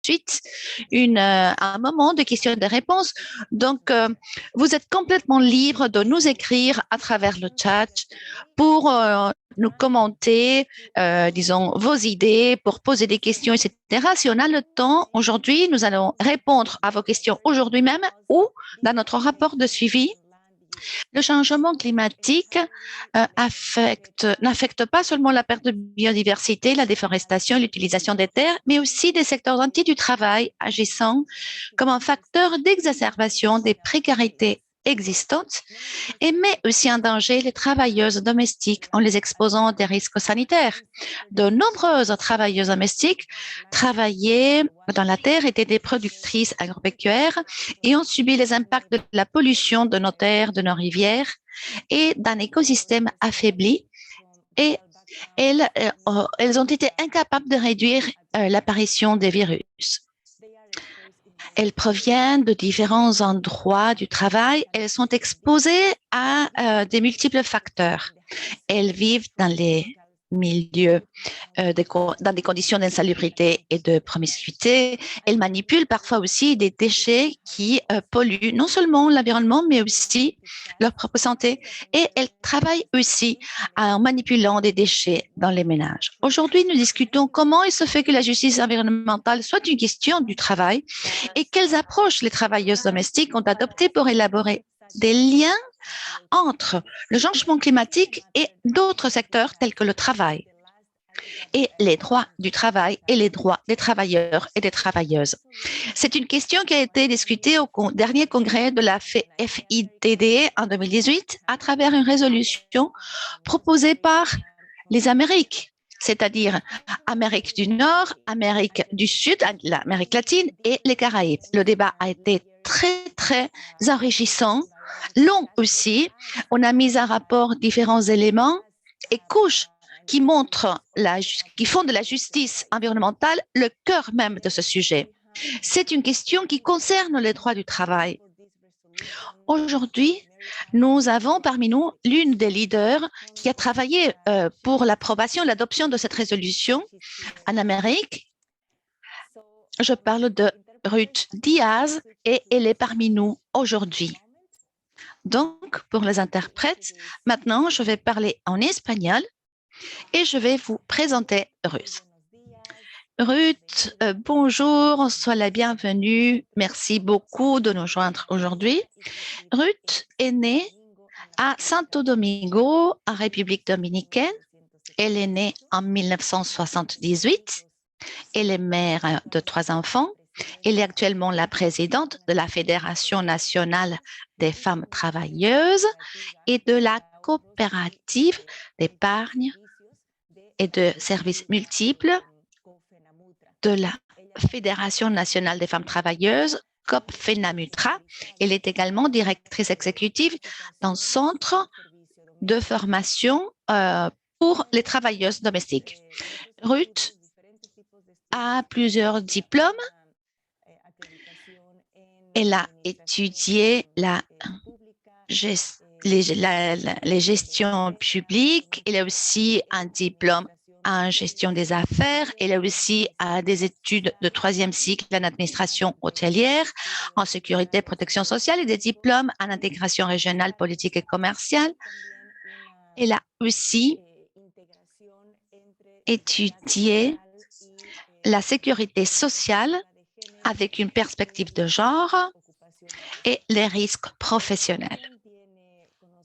suite un moment de questions et de réponses. Donc, vous êtes complètement libre de nous écrire à travers le chat pour nous commenter, disons, vos idées, pour poser des questions, etc. Si on a le temps, aujourd'hui, nous allons répondre à vos questions aujourd'hui même ou dans notre rapport de suivi. Le changement climatique n'affecte pas seulement la perte de biodiversité, la déforestation et l'utilisation des terres, mais aussi des secteurs entiers du travail, agissant comme un facteur d'exacerbation des précarités existantes et met aussi en danger les travailleuses domestiques en les exposant à des risques sanitaires. De nombreuses travailleuses domestiques travaillaient dans la terre, étaient des productrices agropecuaires et ont subi les impacts de la pollution de nos terres, de nos rivières et d'un écosystème affaibli. Et elles ont été incapables de réduire l'apparition des virus. Elles proviennent de différents endroits du travail. Elles sont exposées à des multiples facteurs. Elles vivent dans les milieux, dans des conditions d'insalubrité et de promiscuité. Elles manipulent parfois aussi des déchets qui polluent non seulement l'environnement, mais aussi leur propre santé. Et elles travaillent aussi en manipulant des déchets dans les ménages. Aujourd'hui, nous discutons comment il se fait que la justice environnementale soit une question du travail et quelles approches les travailleuses domestiques ont adoptées pour élaborer des liens entre le changement climatique et d'autres secteurs tels que le travail et les droits du travail et les droits des travailleurs et des travailleuses. C'est une question qui a été discutée au dernier congrès de la FIDD en 2018 à travers une résolution proposée par les Amériques, c'est-à-dire Amérique du Nord, Amérique du Sud, l'Amérique latine et les Caraïbes. Le débat a été très enrichissant, long aussi. On a mis en rapport différents éléments et couches qui font de la justice environnementale le cœur même de ce sujet. C'est une question qui concerne les droits du travail. Aujourd'hui, nous avons parmi nous l'une des leaders qui a travaillé pour l'approbation et l'adoption de cette résolution en Amérique. Je parle de Ruth Diaz et elle est parmi nous aujourd'hui. Donc, pour les interprètes, maintenant, je vais parler en espagnol et je vais vous présenter Ruth. Ruth, bonjour, sois la bienvenue. Merci beaucoup de nous joindre aujourd'hui. Ruth est née à Santo Domingo, en République dominicaine. Elle est née en 1978. Elle est mère de 3 enfants. Elle est actuellement la présidente de la Fédération nationale des femmes travailleuses et de la coopérative d'épargne et de services multiples de la Fédération nationale des femmes travailleuses, COP-FENAMUTRA. Elle est également directrice exécutive d'un centre de formation pour les travailleuses domestiques. Ruth a plusieurs diplômes. Elle a étudié les gestions publiques. Elle a aussi un diplôme en gestion des affaires. Elle a aussi des études de 3e cycle en administration hôtelière, en sécurité et protection sociale et des diplômes en intégration régionale, politique et commerciale. Elle a aussi étudié la sécurité sociale avec une perspective de genre et les risques professionnels.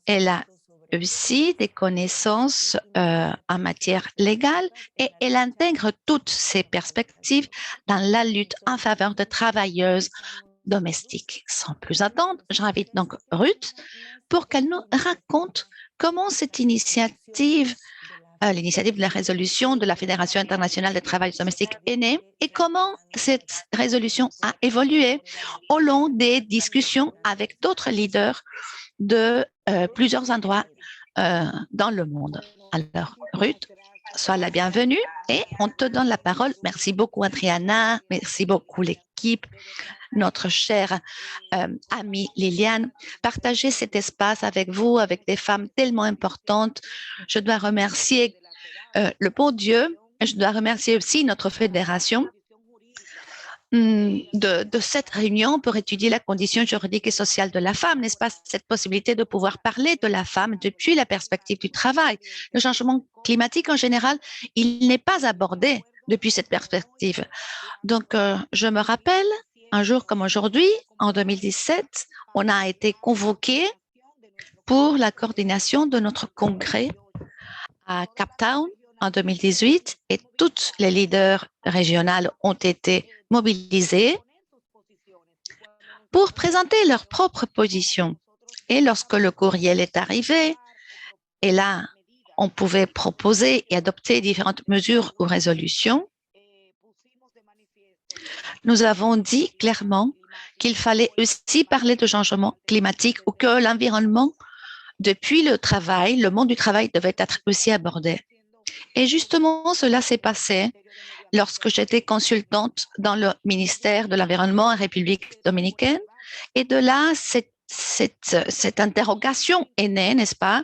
Elle a aussi des connaissances en matière légale et elle intègre toutes ces perspectives dans la lutte en faveur de travailleuses domestiques. Sans plus attendre, j'invite donc Ruth pour qu'elle nous raconte comment cette initiative, l'initiative de la résolution de la Fédération internationale des travailleurs domestiques est née et comment cette résolution a évolué au long des discussions avec d'autres leaders de plusieurs endroits dans le monde. Alors, Ruth, sois la bienvenue et on te donne la parole. Merci beaucoup, Adriana. Merci beaucoup, l'équipe. Notre chère amie Liliane, partager cet espace avec vous, avec des femmes tellement importantes. Je dois remercier le bon Dieu. Je dois remercier aussi notre fédération. de cette réunion pour étudier la condition juridique et sociale de la femme, n'est-ce pas? Cette possibilité de pouvoir parler de la femme depuis la perspective du travail. Le changement climatique en général, il n'est pas abordé depuis cette perspective. Donc, je me rappelle, un jour comme aujourd'hui, en 2017, on a été convoqué pour la coordination de notre congrès à Cape Town en 2018 et toutes les leaders régionales ont été mobilisés pour présenter leur propre position. Et lorsque le courriel est arrivé, et là, on pouvait proposer et adopter différentes mesures ou résolutions, nous avons dit clairement qu'il fallait aussi parler de changement climatique ou que l'environnement, depuis le travail, le monde du travail devait être aussi abordé. Et justement, cela s'est passé lorsque j'étais consultante dans le ministère de l'Environnement en République dominicaine. Et de là, cette interrogation est née, n'est-ce pas,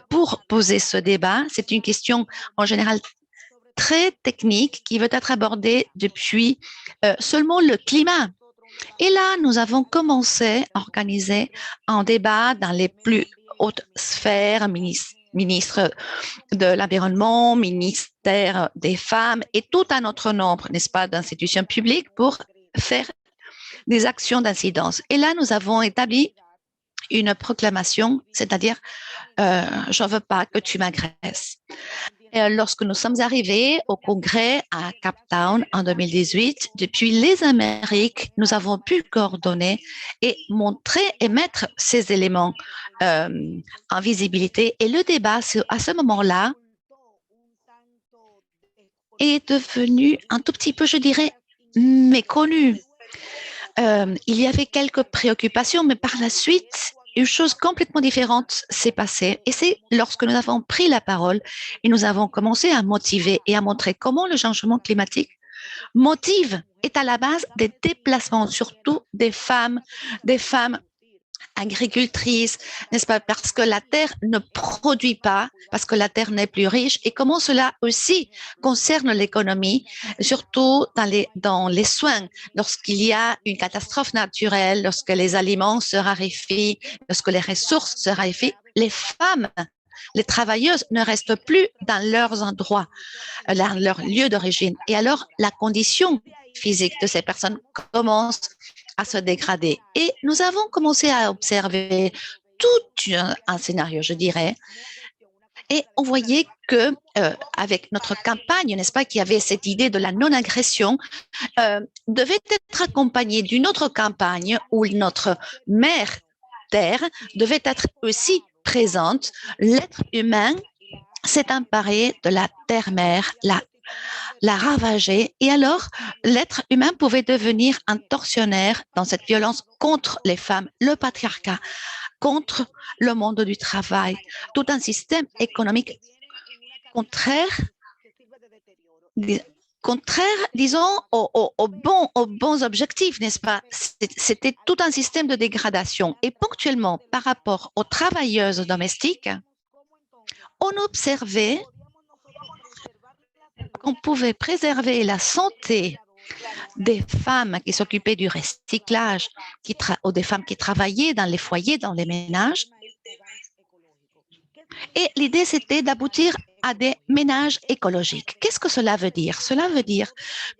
pour poser ce débat. C'est une question en général très technique qui veut être abordée depuis seulement le climat. Et là, nous avons commencé à organiser un débat dans les plus hautes sphères, ministre de l'Environnement, ministère des Femmes et tout un autre nombre, n'est-ce pas, d'institutions publiques pour faire des actions d'incidence. Et là, nous avons établi une proclamation, c'est-à-dire je ne veux pas que tu m'agresses. Et lorsque nous sommes arrivés au congrès à Cape Town en 2018, depuis les Amériques, nous avons pu coordonner et montrer et mettre ces éléments en visibilité. Et le débat, à ce moment-là, est devenu un tout petit peu, je dirais, méconnu. Il y avait quelques préoccupations, mais par la suite, une chose complètement différente s'est passée. Et c'est lorsque nous avons pris la parole et nous avons commencé à motiver et à montrer comment le changement climatique motive, est à la base des déplacements, surtout des femmes agricultrices, n'est-ce pas, parce que la terre ne produit pas, parce que la terre n'est plus riche, et comment cela aussi concerne l'économie, surtout dans les soins, lorsqu'il y a une catastrophe naturelle, lorsque les aliments se raréfient, lorsque les ressources se raréfient, les femmes, les travailleuses ne restent plus dans leurs endroits, dans leur lieu d'origine. Et alors, la condition physique de ces personnes commence à se dégrader. Et nous avons commencé à observer tout un scénario, je dirais, et on voyait que avec notre campagne, n'est-ce pas, qu'il y avait cette idée de la non-agression, devait être accompagnée d'une autre campagne où notre mère terre devait être aussi présente. L'être humain s'est emparé de la terre-mère, la ravager. Et alors, l'être humain pouvait devenir un tortionnaire dans cette violence contre les femmes, le patriarcat, contre le monde du travail, tout un système économique contraire, disons, aux bons objectifs, n'est-ce pas? C'était tout un système de dégradation. Et ponctuellement, par rapport aux travailleuses domestiques, on observait qu'on pouvait préserver la santé des femmes qui s'occupaient du recyclage ou des femmes qui travaillaient dans les foyers, dans les ménages. Et l'idée, c'était d'aboutir à des ménages écologiques. Qu'est-ce que cela veut dire? Cela veut dire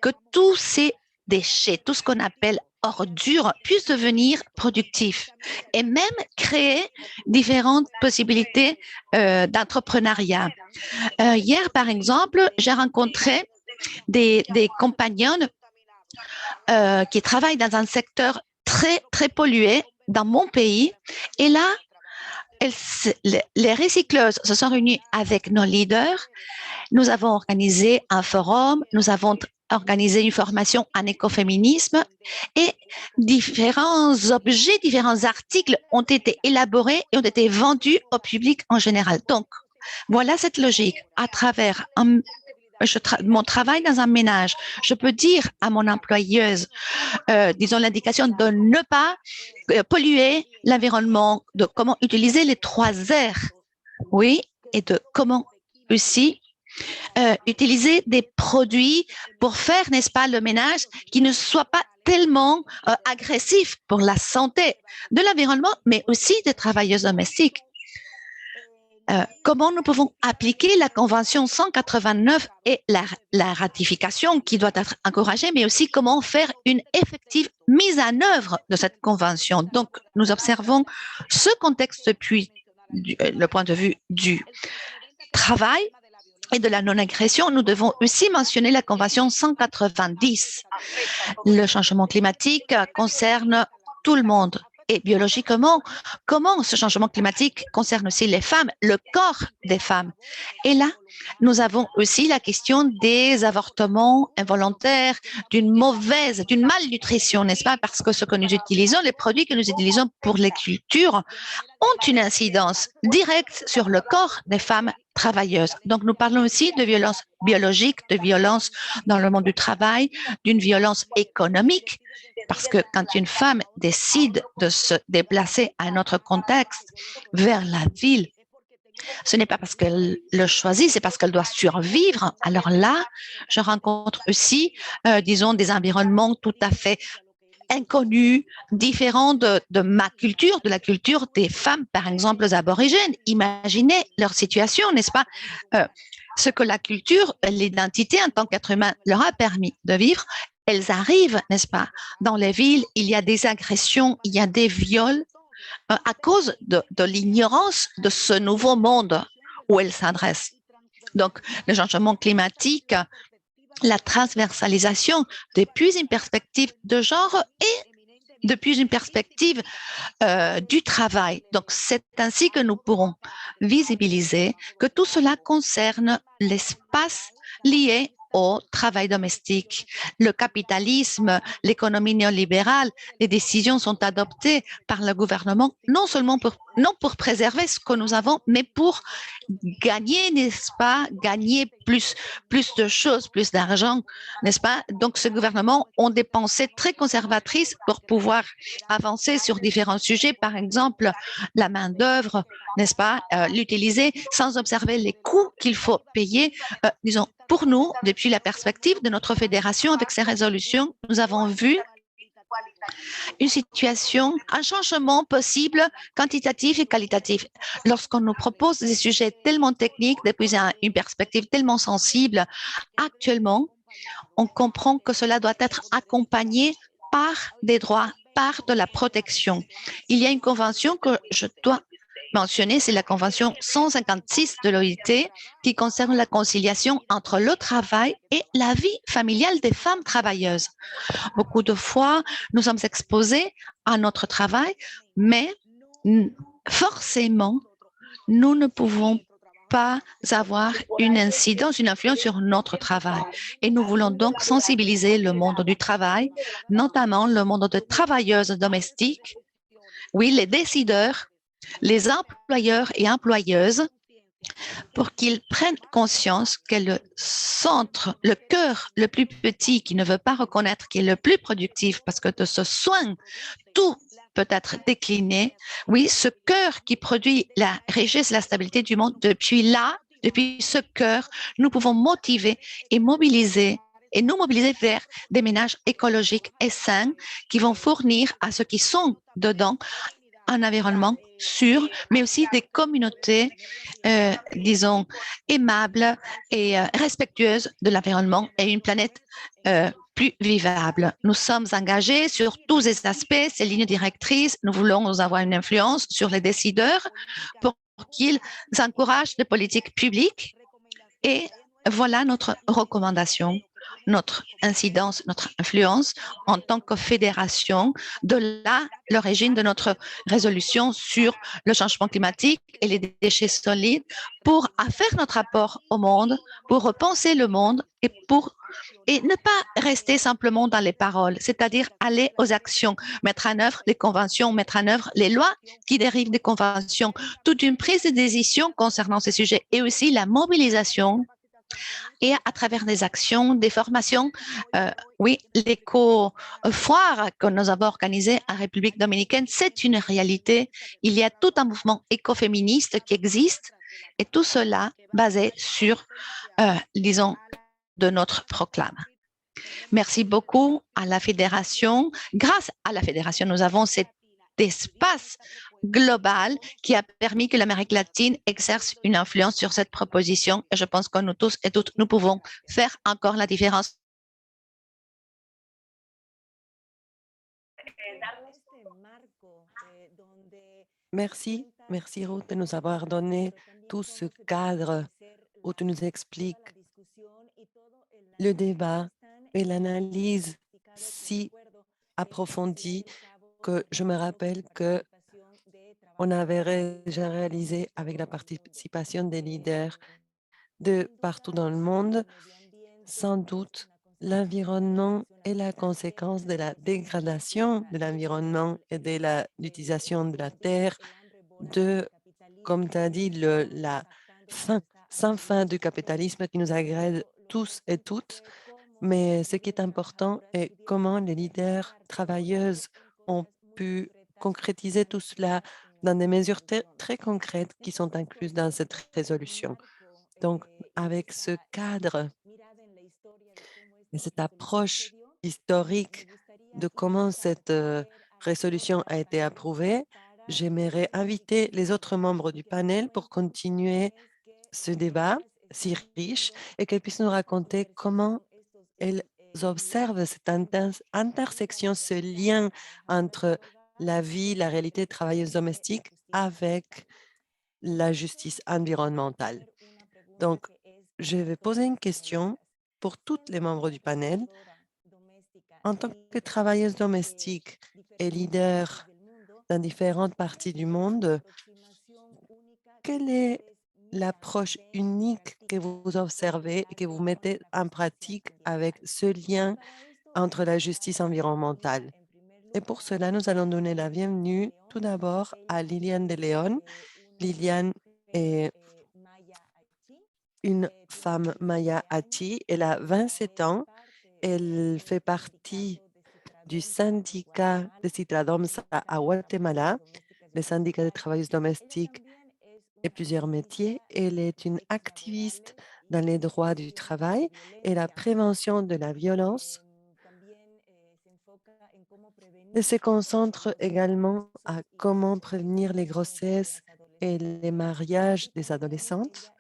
que tous ces déchets, tout ce qu'on appelle ordures, puissent devenir productifs et même créer différentes possibilités d'entrepreneuriat. Hier, par exemple, j'ai rencontré des compagnonnes qui travaillent dans un secteur très, très pollué dans mon pays. Et là, les recycleuses se sont réunies avec nos leaders. Nous avons organisé un forum, nous avons organisé une formation en écoféminisme et différents objets, différents articles ont été élaborés et ont été vendus au public en général. Donc, voilà cette logique. À travers mon travail dans un ménage, je peux dire à mon employeuse, disons l'indication de ne pas polluer l'environnement, de comment utiliser les 3 R, oui, et de comment aussi utiliser des produits pour faire, n'est-ce pas, le ménage qui ne soit pas tellement agressif pour la santé de l'environnement, mais aussi des travailleuses domestiques. Comment nous pouvons appliquer la Convention 189 et la ratification qui doit être encouragée, mais aussi comment faire une effective mise en œuvre de cette Convention. Donc, nous observons ce contexte depuis le point de vue du travail et de la non-agression. Nous devons aussi mentionner la Convention 190. Le changement climatique concerne tout le monde. Et biologiquement, comment ce changement climatique concerne aussi les femmes, le corps des femmes. Et là, nous avons aussi la question des avortements involontaires, d'une malnutrition, n'est-ce pas? Parce que ce que nous utilisons, les produits que nous utilisons pour les cultures ont une incidence directe sur le corps des femmes travailleuses. Donc, nous parlons aussi de violence biologique, de violence dans le monde du travail, d'une violence économique, parce que quand une femme décide de se déplacer à un autre contexte, vers la ville, ce n'est pas parce qu'elle le choisit, c'est parce qu'elle doit survivre. Alors là, je rencontre aussi, disons, des environnements tout à fait inconnus, différents de ma culture, de la culture des femmes, par exemple, les aborigènes. Imaginez leur situation, n'est-ce pas? Ce que la culture, l'identité en tant qu'être humain leur a permis de vivre, elles arrivent, n'est-ce pas? Dans les villes, il y a des agressions, il y a des viols à cause de l'ignorance de ce nouveau monde où elles s'adressent. Donc, le changement climatique, la transversalisation depuis une perspective de genre et depuis une perspective du travail. Donc, c'est ainsi que nous pourrons visibiliser que tout cela concerne l'espace lié au travail domestique. Le capitalisme, l'économie néolibérale, les décisions sont adoptées par le gouvernement non seulement non pour préserver ce que nous avons, mais pour gagner, n'est-ce pas, gagner plus de choses, plus d'argent, n'est-ce pas? Donc, ce gouvernement ont des pensées très conservatrices pour pouvoir avancer sur différents sujets, par exemple, la main-d'œuvre, n'est-ce pas, l'utiliser sans observer les coûts qu'il faut payer. Disons, pour nous, depuis la perspective de notre fédération, avec ces résolutions, nous avons vu une situation, un changement possible, quantitatif et qualitatif. Lorsqu'on nous propose des sujets tellement techniques, depuis une perspective tellement sensible, actuellement, on comprend que cela doit être accompagné par des droits, par de la protection. Il y a une convention que je dois mentionner, c'est la convention 156 de l'OIT qui concerne la conciliation entre le travail et la vie familiale des femmes travailleuses. Beaucoup de fois, nous sommes exposés à notre travail, mais forcément, nous ne pouvons pas avoir une incidence, une influence sur notre travail. Et nous voulons donc sensibiliser le monde du travail, notamment le monde des travailleuses domestiques, oui, les décideurs, les employeurs et employeuses, pour qu'ils prennent conscience que le centre, le cœur le plus petit qui ne veut pas reconnaître, qui est le plus productif, parce que de ce soin, tout peut être décliné. Oui, ce cœur qui produit la richesse et la stabilité du monde, depuis ce cœur, nous pouvons motiver et mobiliser et nous mobiliser vers des ménages écologiques et sains qui vont fournir à ceux qui sont dedans un environnement sûr, mais aussi des communautés, disons, aimables et respectueuses de l'environnement et une planète plus vivable. Nous sommes engagés sur tous ces aspects, ces lignes directrices. Nous voulons avoir une influence sur les décideurs pour qu'ils encouragent des politiques publiques. Et voilà notre recommandation, notre incidence, notre influence en tant que fédération, de là l'origine de notre résolution sur le changement climatique et les déchets solides pour faire notre apport au monde, pour repenser le monde et ne pas rester simplement dans les paroles, c'est-à-dire aller aux actions, mettre en œuvre les conventions, mettre en œuvre les lois qui dérivent des conventions, toute une prise de décision concernant ces sujets et aussi la mobilisation et à travers des actions, des formations. Oui, l'éco-foire que nous avons organisée en République dominicaine, c'est une réalité. Il y a tout un mouvement écoféministe qui existe Et tout cela basé sur, disons, de notre proclame. Merci beaucoup à la Fédération. Grâce à la Fédération, nous avons cet espace global qui a permis que l'Amérique latine exerce une influence sur cette proposition. Et je pense que nous tous et toutes, nous pouvons faire encore la différence. Merci Ruth de nous avoir donné tout ce cadre où tu nous expliques le débat et l'analyse si approfondie que je me rappelle que on avait déjà réalisé avec la participation des leaders de partout dans le monde. Sans doute, l'environnement est la conséquence de la dégradation de l'environnement et de l'utilisation de la terre, de, comme tu as dit, la fin, sans fin du capitalisme qui nous agrège tous et toutes. Mais ce qui est important est comment les leaders travailleuses ont pu concrétiser tout cela dans des mesures très concrètes qui sont incluses dans cette résolution. Donc, avec ce cadre et cette approche historique de comment cette résolution a été approuvée, j'aimerais inviter les autres membres du panel pour continuer ce débat si riche et qu'elles puissent nous raconter comment elles observent cette intersection, ce lien entre la vie, la réalité des travailleuses domestiques avec la justice environnementale. Donc, je vais poser une question pour toutes les membres du panel. En tant que travailleuse domestique et leader dans différentes parties du monde, quelle est l'approche unique que vous observez et que vous mettez en pratique avec ce lien entre la justice environnementale? Et pour cela, nous allons donner la bienvenue tout d'abord à Liliane de León. Liliane est une femme maya Achi. Elle a 27 ans. Elle fait partie du syndicat de Citradoms à Guatemala, le syndicat des travailleuses domestiques et plusieurs métiers. Elle est une activiste dans les droits du travail et la prévention de la violence. Elle se concentre également à comment prévenir les grossesses et les mariages des adolescentes.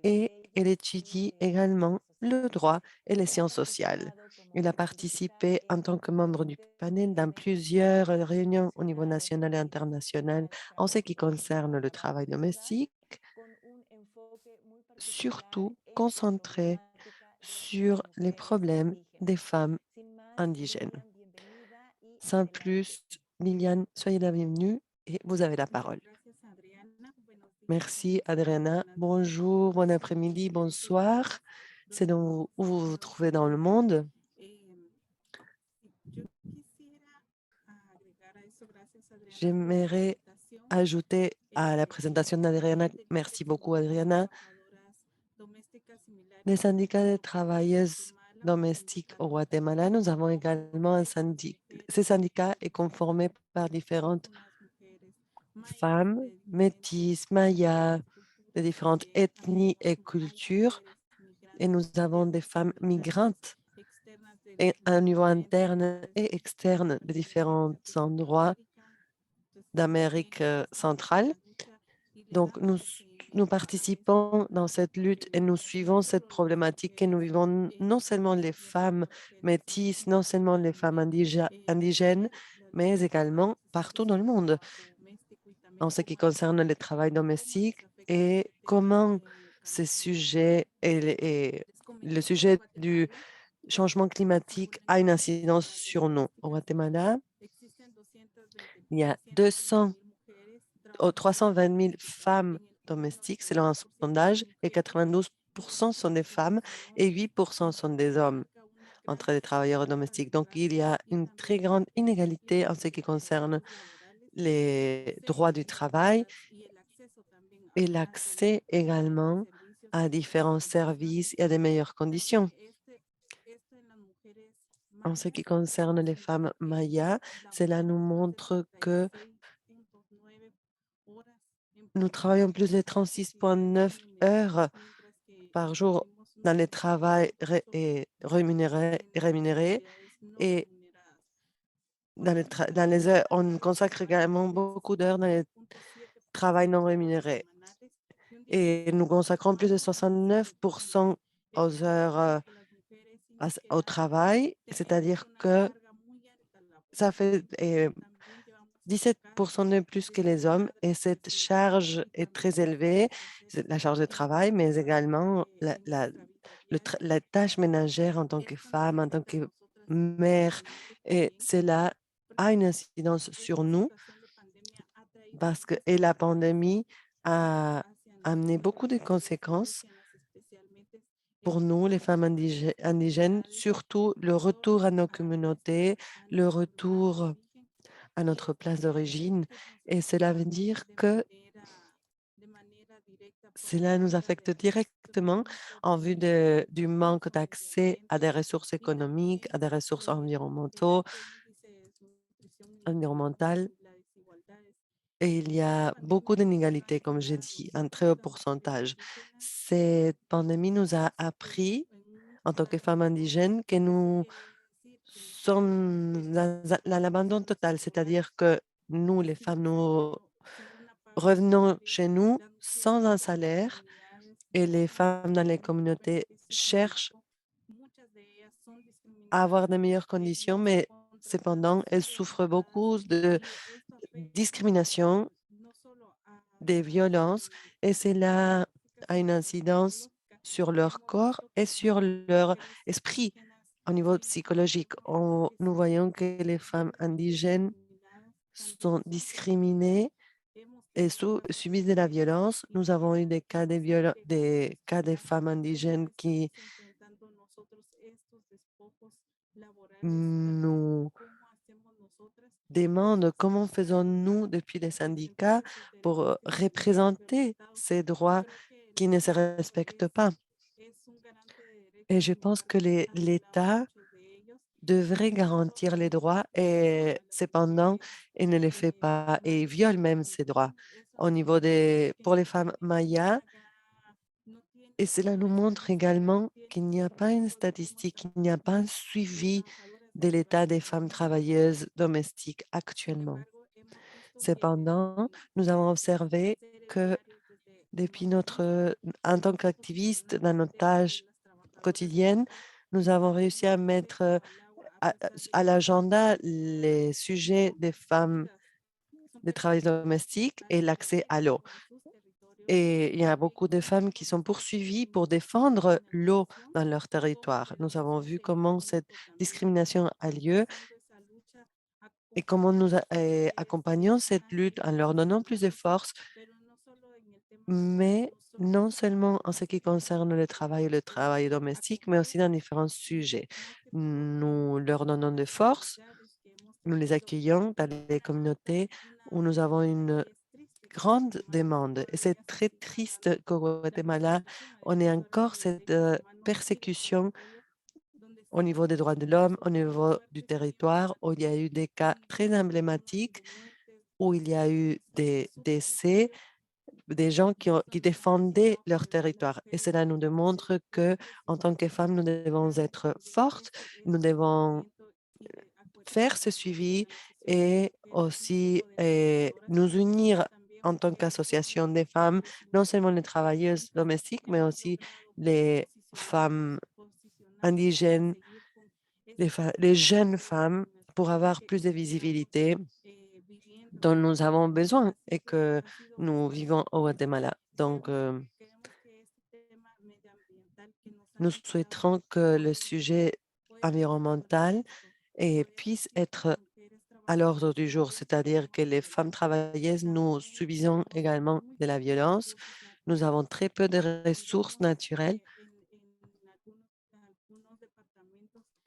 Et elle étudie également le droit et les sciences sociales. Elle a participé en tant que membre du panel dans plusieurs réunions au niveau national et international en ce qui concerne le travail domestique, surtout concentré sur les problèmes des femmes indigènes. Sans plus, Liliane, soyez la bienvenue et vous avez la parole. Merci, Adriana. Bonjour, bon après-midi, bonsoir. C'est où vous vous trouvez dans le monde. J'aimerais ajouter à la présentation d'Adriana, merci beaucoup, Adriana, les syndicats de travailleuses domestiques au Guatemala. Nous avons également un syndicat. Ce syndicat est conformé par différentes femmes, métisses, mayas, de différentes ethnies et cultures. Et nous avons des femmes migrantes et à un niveau interne et externe de différents endroits d'Amérique centrale. Donc, nous participons dans cette lutte et nous suivons cette problématique et nous vivons non seulement les femmes métisses, non seulement les femmes indigènes, mais également partout dans le monde en ce qui concerne le travail domestique et comment ce sujet et le sujet du changement climatique a une incidence sur nous. Au Guatemala, il y a 320 000 femmes domestiques selon un sondage et 92% sont des femmes et 8% sont des hommes entre les travailleurs domestiques. Donc, il y a une très grande inégalité en ce qui concerne les droits du travail et l'accès également à différents services et à des meilleures conditions. En ce qui concerne les femmes mayas, cela nous montre que Nous travaillons plus de 36,9 heures par jour dans le travail rémunéré et dans les heures, on consacre également beaucoup d'heures dans le travail non rémunéré. Et nous consacrons plus de 69% aux heures au travail, c'est-à-dire que ça fait 17% de plus que les hommes et cette charge est très élevée, c'est la charge de travail, mais également la tâche ménagère en tant que femme, en tant que mère. Et cela a une incidence sur nous parce que et la pandémie a amené beaucoup de conséquences pour nous, les femmes indigènes, surtout le retour à nos communautés, le retour à notre place d'origine. Et cela veut dire que cela nous affecte directement en vue du manque d'accès à des ressources économiques, à des ressources environnementales. Et il y a beaucoup d'inégalités, comme j'ai dit, un très haut pourcentage. Cette pandémie nous a appris, en tant que femmes indigènes, que nous sommes dans l'abandon total, c'est-à-dire que nous, les femmes, nous revenons chez nous sans un salaire et les femmes dans les communautés cherchent à avoir de meilleures conditions, mais cependant, elles souffrent beaucoup de discrimination, des violences, et cela a une incidence sur leur corps et sur leur esprit. Au niveau psychologique, nous voyons que les femmes indigènes sont discriminées et subissent de la violence. Nous avons eu des cas de femmes indigènes qui nous demandent comment faisons-nous depuis les syndicats pour représenter ces droits qui ne se respectent pas. Et je pense que l'État devrait garantir les droits et cependant, il ne les fait pas et il viole même ces droits au niveau pour les femmes mayas. Et cela nous montre également qu'il n'y a pas une statistique, il n'y a pas un suivi de l'état des femmes travailleuses domestiques actuellement. Cependant, nous avons observé que depuis en tant qu'activistes dans nos tâches quotidiennes, nous avons réussi à mettre à l'agenda les sujets des femmes des travail domestiques et l'accès à l'eau. Et il y a beaucoup de femmes qui sont poursuivies pour défendre l'eau dans leur territoire. Nous avons vu comment cette discrimination a lieu et comment nous accompagnons cette lutte en leur donnant plus de force, mais non seulement en ce qui concerne le travail domestique, mais aussi dans différents sujets. Nous leur donnons de force, nous les accueillons dans les communautés où nous avons une grande demande. Et c'est très triste qu'au Guatemala, on ait encore cette persécution au niveau des droits de l'homme, au niveau du territoire, où il y a eu des cas très emblématiques, où il y a eu des décès, des gens qui défendaient leur territoire. Et cela nous démontre que, en tant que femmes, nous devons être fortes, nous devons faire ce suivi et aussi nous unir en tant qu'association des femmes, non seulement les travailleuses domestiques, mais aussi les femmes indigènes, les jeunes femmes, pour avoir plus de visibilité dont nous avons besoin et que nous vivons au Guatemala. Donc, nous souhaiterons que le sujet environnemental puisse être à l'ordre du jour, c'est-à-dire que les femmes travailleuses, nous subissons également de la violence. Nous avons très peu de ressources naturelles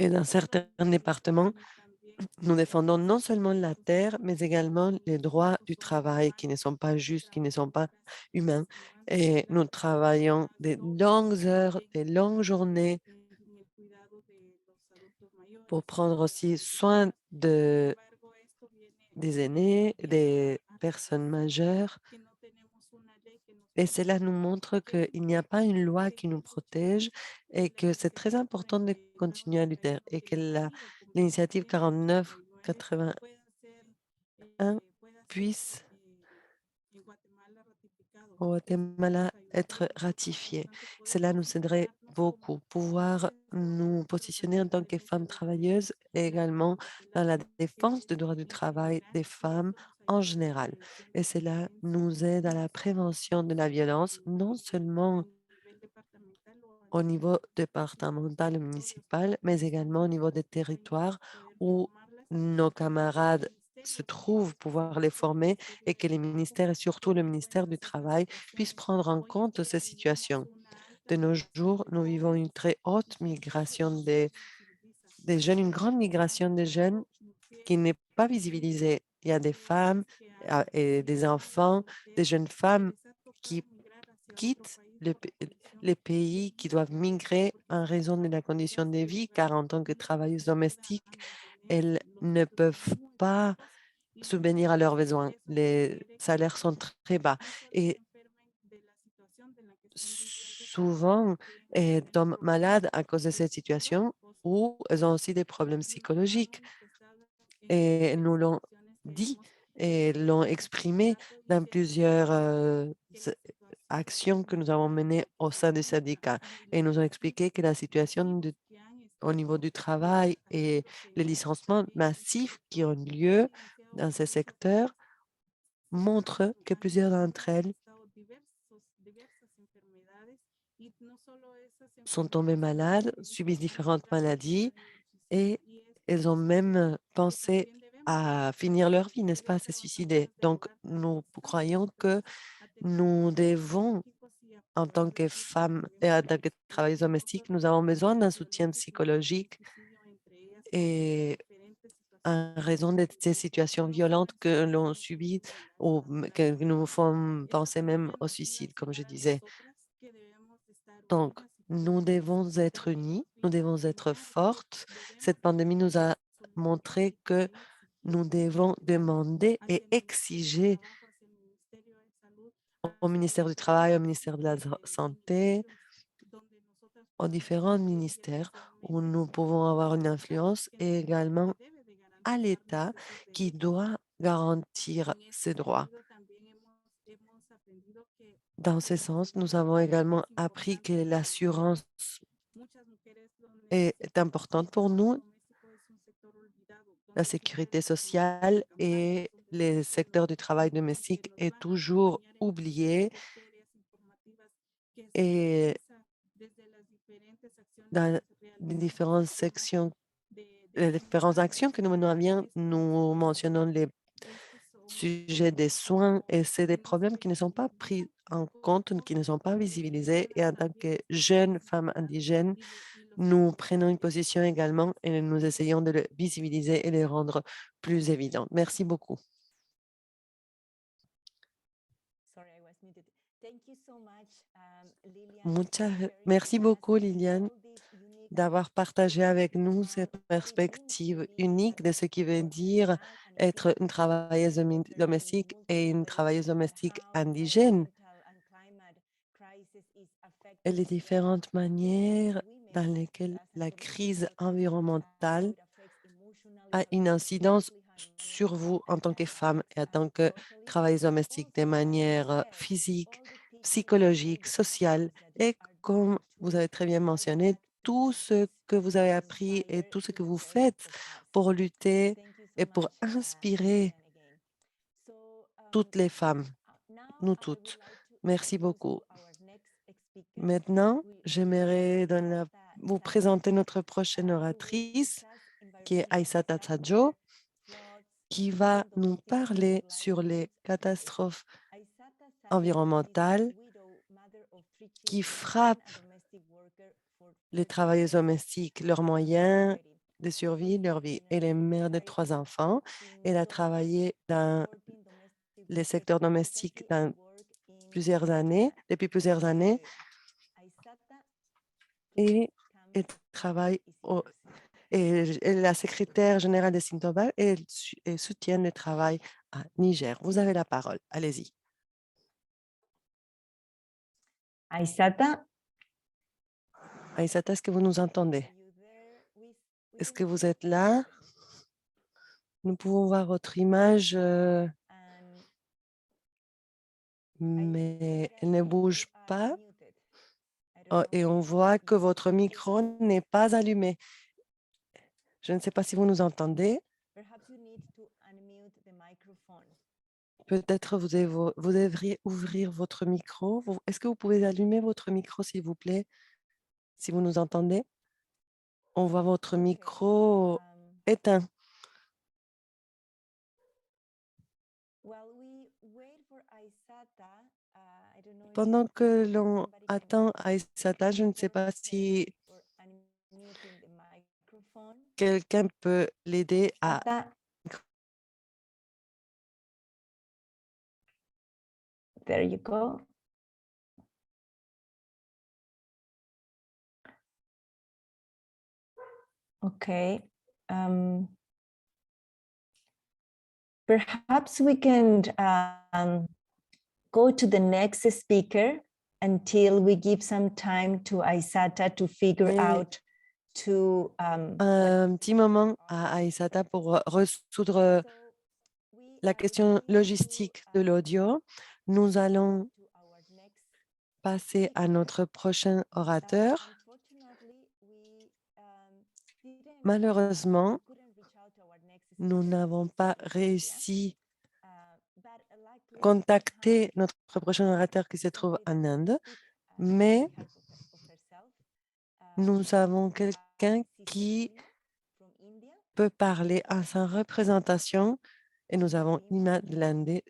et dans certains départements, nous défendons non seulement la terre, mais également les droits du travail qui ne sont pas justes, qui ne sont pas humains. Et nous travaillons des longues heures, des longues journées pour prendre aussi soin des aînés, des personnes majeures. Et cela nous montre qu'il n'y a pas une loi qui nous protège et que c'est très important de continuer à lutter et que l'initiative 49-81 puisse au Guatemala être ratifiée. Cela nous aiderait beaucoup, pouvoir nous positionner en tant que femmes travailleuses et également dans la défense des droits du travail des femmes en général. Et cela nous aide à la prévention de la violence, non seulement au niveau départemental et municipal, mais également au niveau des territoires où nos camarades se trouvent, pouvoir les former et que les ministères et surtout le ministère du Travail puissent prendre en compte ces situations. De nos jours, nous vivons une très haute migration des jeunes, une grande migration des jeunes qui n'est pas visibilisée. Il y a des femmes et des enfants, des jeunes femmes qui quittent les pays, qui doivent migrer en raison de la condition de vie, car en tant que travailleuses domestiques, elles ne peuvent pas subvenir à leurs besoins. Les salaires sont très bas et souvent, elles tombent malades à cause de cette situation ou elles ont aussi des problèmes psychologiques. Et elles nous l'ont dit et l'ont exprimé dans plusieurs actions que nous avons menées au sein du syndicat. Et ils nous ont expliqué que la situation au niveau du travail et les licenciements massifs qui ont lieu dans ces secteurs montrent que plusieurs d'entre elles sont tombées malades, subissent différentes maladies et elles ont même pensé à finir leur vie, n'est-ce pas, à se suicider. Donc, nous croyons que nous devons, en tant que femmes et en tant que travailleuses domestiques, nous avons besoin d'un soutien psychologique et en raison de ces situations violentes que l'on subit ou que nous font penser même au suicide, comme je disais. Donc, nous devons être unis, nous devons être fortes. Cette pandémie nous a montré que nous devons demander et exiger au ministère du Travail, au ministère de la Santé, aux différents ministères où nous pouvons avoir une influence et également à l'État qui doit garantir ses droits. Dans ce sens, nous avons également appris que l'assurance est importante pour nous, la sécurité sociale et les secteurs du travail domestique est toujours oublié et dans les différentes sections, les différentes actions que nous menons à bien, nous mentionnons les sujets des soins et c'est des problèmes qui ne sont pas pris en compte, qui ne sont pas visibilisés. Et en tant que jeunes femmes indigènes, nous prenons une position également et nous essayons de le visibiliser et de le rendre plus évident. Merci beaucoup. Merci beaucoup, Liliane, d'avoir partagé avec nous cette perspective unique de ce qui veut dire être une travailleuse domestique et une travailleuse domestique indigène et les différentes manières dans lesquelles la crise environnementale a une incidence sur vous en tant que femme et en tant que travailleuse domestique de manière physique, psychologique, sociale et comme vous avez très bien mentionné, tout ce que vous avez appris et tout ce que vous faites pour lutter et pour inspirer toutes les femmes, nous toutes. Merci beaucoup. Maintenant, j'aimerais vous présenter notre prochaine oratrice, qui est Aissata Tadjo, qui va nous parler sur les catastrophes environnementales qui frappent les travailleuses domestiques, leurs moyens de survie, leur vie. Elle est mère de 3 enfants. Elle a travaillé dans les secteurs domestiques depuis plusieurs années, et elle travaille et elle est la secrétaire générale de Sintobal et elle soutient le travail à Niger. Vous avez la parole. Allez-y. Aissata? Aissata, est-ce que vous nous entendez? Est-ce que vous êtes là? Nous pouvons voir votre image, mais elle ne bouge pas. Oh, et on voit que votre micro n'est pas allumé. Je ne sais pas si vous nous entendez. Peut-être vous devriez ouvrir votre micro. Est-ce que vous pouvez allumer votre micro, s'il vous plaît, si vous nous entendez? On voit votre micro éteint. Pendant que l'on attend Aissata, je ne sais pas si quelqu'un peut l'aider à... There you go. Okay. Perhaps we can go to the next speaker until we give some time to Aissata to figure out un petit moment à Aissata pour résoudre la question logistique de l'audio. Nous allons passer à notre prochain orateur. Malheureusement, nous n'avons pas réussi à contacter notre prochain orateur qui se trouve en Inde, mais nous avons quelqu'un qui peut parler en sa représentation et nous avons Nima de l'Inde,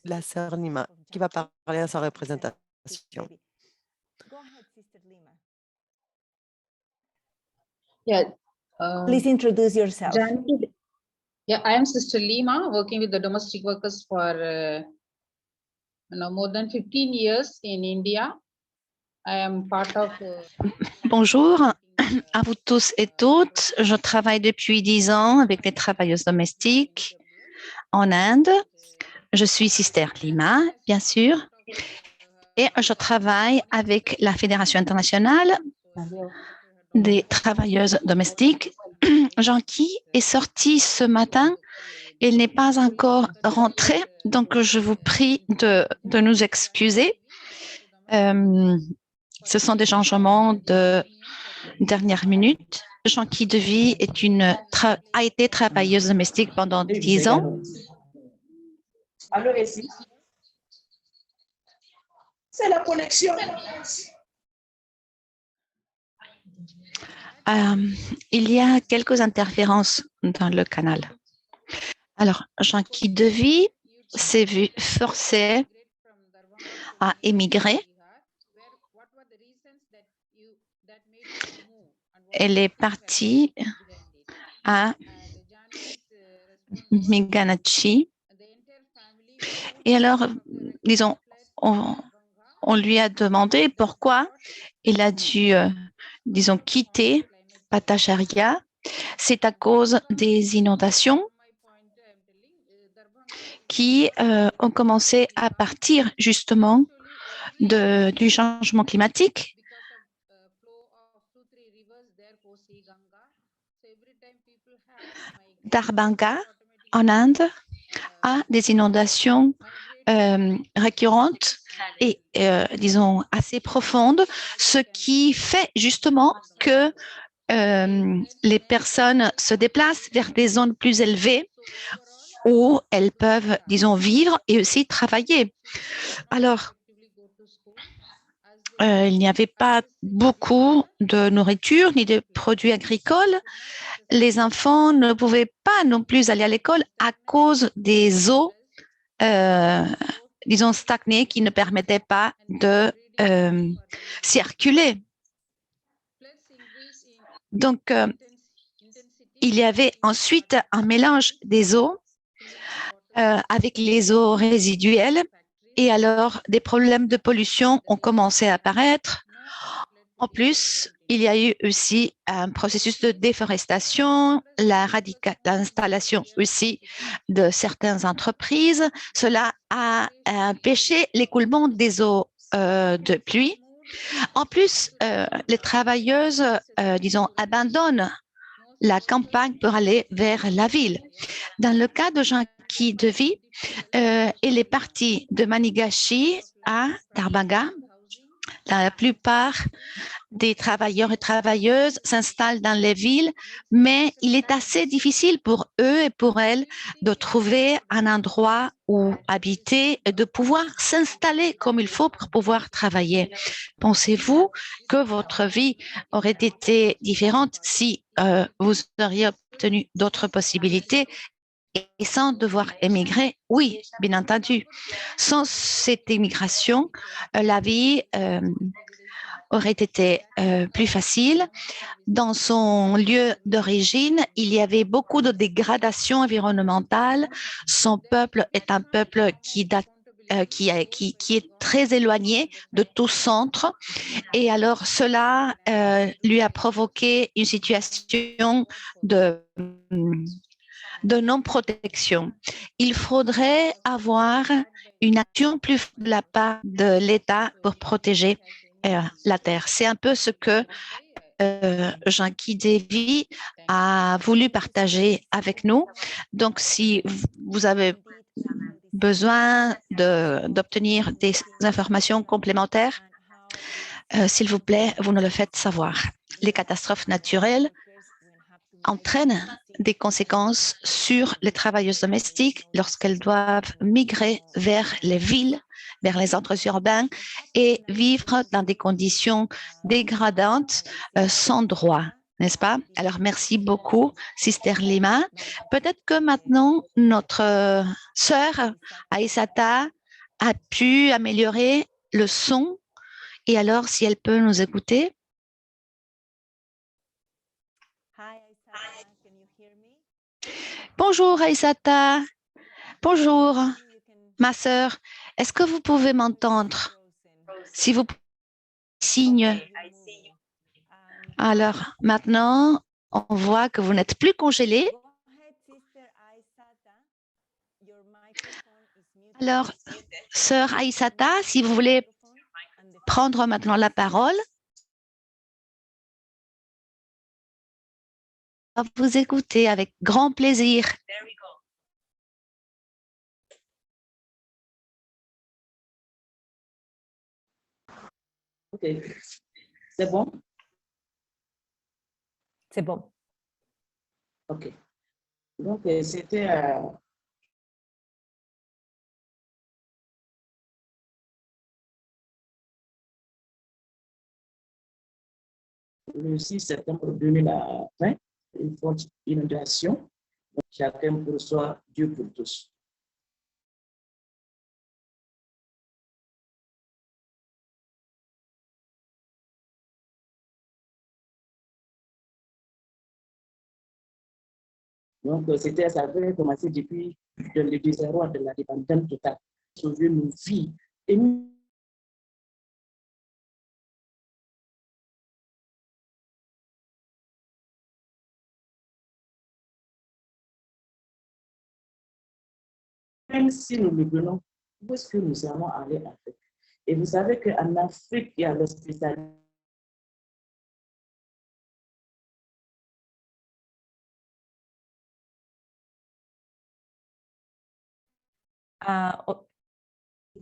la sœur Nima, qui va parler à sa représentation. Yeah. Please introduce yourself. Yeah, I am Sister Lima, working with the domestic workers for more than 15 years in India. I am part of. Bonjour à vous tous et toutes. Je travaille depuis 10 ans avec les travailleuses domestiques en Inde. Je suis Sister Lima, bien sûr, et je travaille avec la Fédération internationale des travailleuses domestiques. Jean-Guy est sorti ce matin. Il n'est pas encore rentré, donc je vous prie de nous excuser. Ce sont des changements de dernière minute. Jean-Guy Devy a été travailleuse domestique pendant 10 ans. C'est la connexion. Il y a quelques interférences dans le canal. Alors, Jean-Guy Devy s'est vu forcé à émigrer. Elle est partie à Meganachi. Et alors, disons, on lui a demandé pourquoi il a dû, disons, quitter Bhattacharya. C'est à cause des inondations qui ont commencé à partir justement du changement climatique. Darbhanga, en Inde, a des inondations récurrentes et, disons, assez profondes, ce qui fait justement que les personnes se déplacent vers des zones plus élevées où elles peuvent, disons, vivre et aussi travailler. Alors, il n'y avait pas beaucoup de nourriture ni de produits agricoles. Les enfants ne pouvaient pas non plus aller à l'école à cause des eaux, disons, stagnées qui ne permettaient pas de circuler. Donc, il y avait ensuite un mélange des eaux avec les eaux résiduelles et alors des problèmes de pollution ont commencé à apparaître. En plus, il y a eu aussi un processus de déforestation, l'installation aussi de certaines entreprises. Cela a empêché l'écoulement des eaux de pluie. En plus, les travailleuses, disons, abandonnent la campagne pour aller vers la ville. Dans le cas de Jean-Guy Devy, il est parti de Manigashi à Darbanga. La plupart des travailleurs et travailleuses s'installent dans les villes, mais il est assez difficile pour eux et pour elles de trouver un endroit où habiter et de pouvoir s'installer comme il faut pour pouvoir travailler. Pensez-vous que votre vie aurait été différente si vous auriez obtenu d'autres possibilités et sans devoir émigrer? Oui, bien entendu. Sans cette émigration, la vie aurait été plus facile. Dans son lieu d'origine, il y avait beaucoup de dégradation environnementale. Son peuple est un peuple qui est très éloigné de tout centre. Et alors, cela lui a provoqué une situation de non-protection. Il faudrait avoir une action plus de la part de l'État pour protéger la terre. C'est un peu ce que Jean-Guy Devy a voulu partager avec nous. Donc, si vous avez besoin d'obtenir des informations complémentaires, s'il vous plaît, vous nous le faites savoir. Les catastrophes naturelles entraînent des conséquences sur les travailleuses domestiques lorsqu'elles doivent migrer vers les villes, vers les centres urbains et vivre dans des conditions dégradantes sans droit, n'est-ce pas? Alors, merci beaucoup, Sister Lima. Peut-être que maintenant, notre sœur Aïssata a pu améliorer le son. Et alors, si elle peut nous écouter. Bonjour Aïssata. Bonjour ma sœur. Est-ce que vous pouvez m'entendre? Si vous signe. Alors maintenant, on voit que vous n'êtes plus congelée. Alors, sœur Aïssata, si vous voulez prendre maintenant la parole. On va vous écouter avec grand plaisir. OK. C'est bon? C'est bon. OK. Donc, c'était le 6 septembre 2020, une forte inondation. Chacun pour soi, Dieu pour tous. Donc, ça avait commencé depuis le désarroi de la dépendance totale. Sauver nos vies. Et nous, même si nous le venons, où est-ce que nous allons aller en fait? Et vous savez qu'en Afrique, il y a l'hospitalité.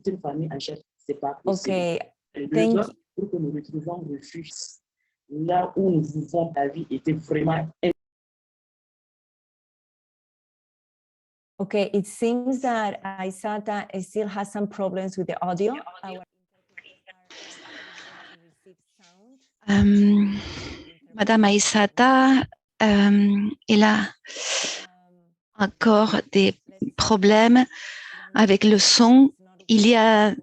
Une famille en chef, c'est pas possible. Okay, thank you. Pour que nous retrouvions refuge là où nous vivons, la vie était vraiment. Okay, it seems that Aïssata still has some problems with the audio. Madame Aïssata, elle a encore des problèmes avec le son. Il y a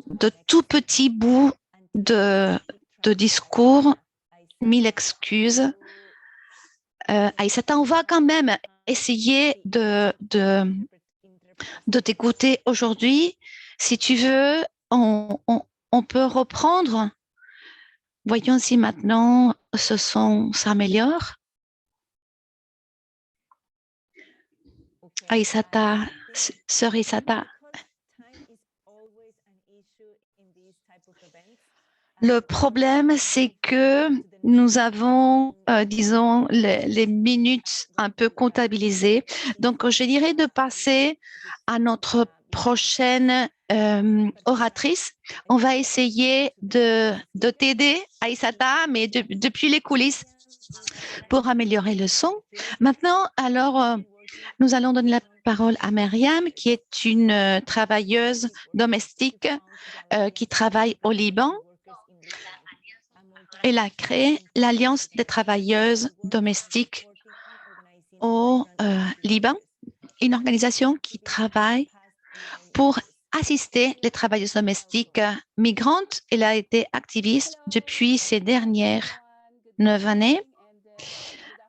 de tout petits bouts de discours. Mille excuses. Aïssata, on va quand même essayer de t'écouter aujourd'hui. Si tu veux, on peut reprendre. Voyons si maintenant ce son s'améliore. Aïssata, sœur Aïssata. Le problème, c'est que nous avons, disons, les minutes un peu comptabilisées. Donc, je dirais de passer à notre prochaine oratrice. On va essayer de t'aider, Aïssata, mais depuis les coulisses pour améliorer le son. Maintenant, alors, nous allons donner la parole à Myriam, qui est une travailleuse domestique qui travaille au Liban. Elle a créé l'Alliance des travailleuses domestiques au Liban, une organisation qui travaille pour assister les travailleuses domestiques migrantes. Elle a été activiste depuis ces dernières 9 années.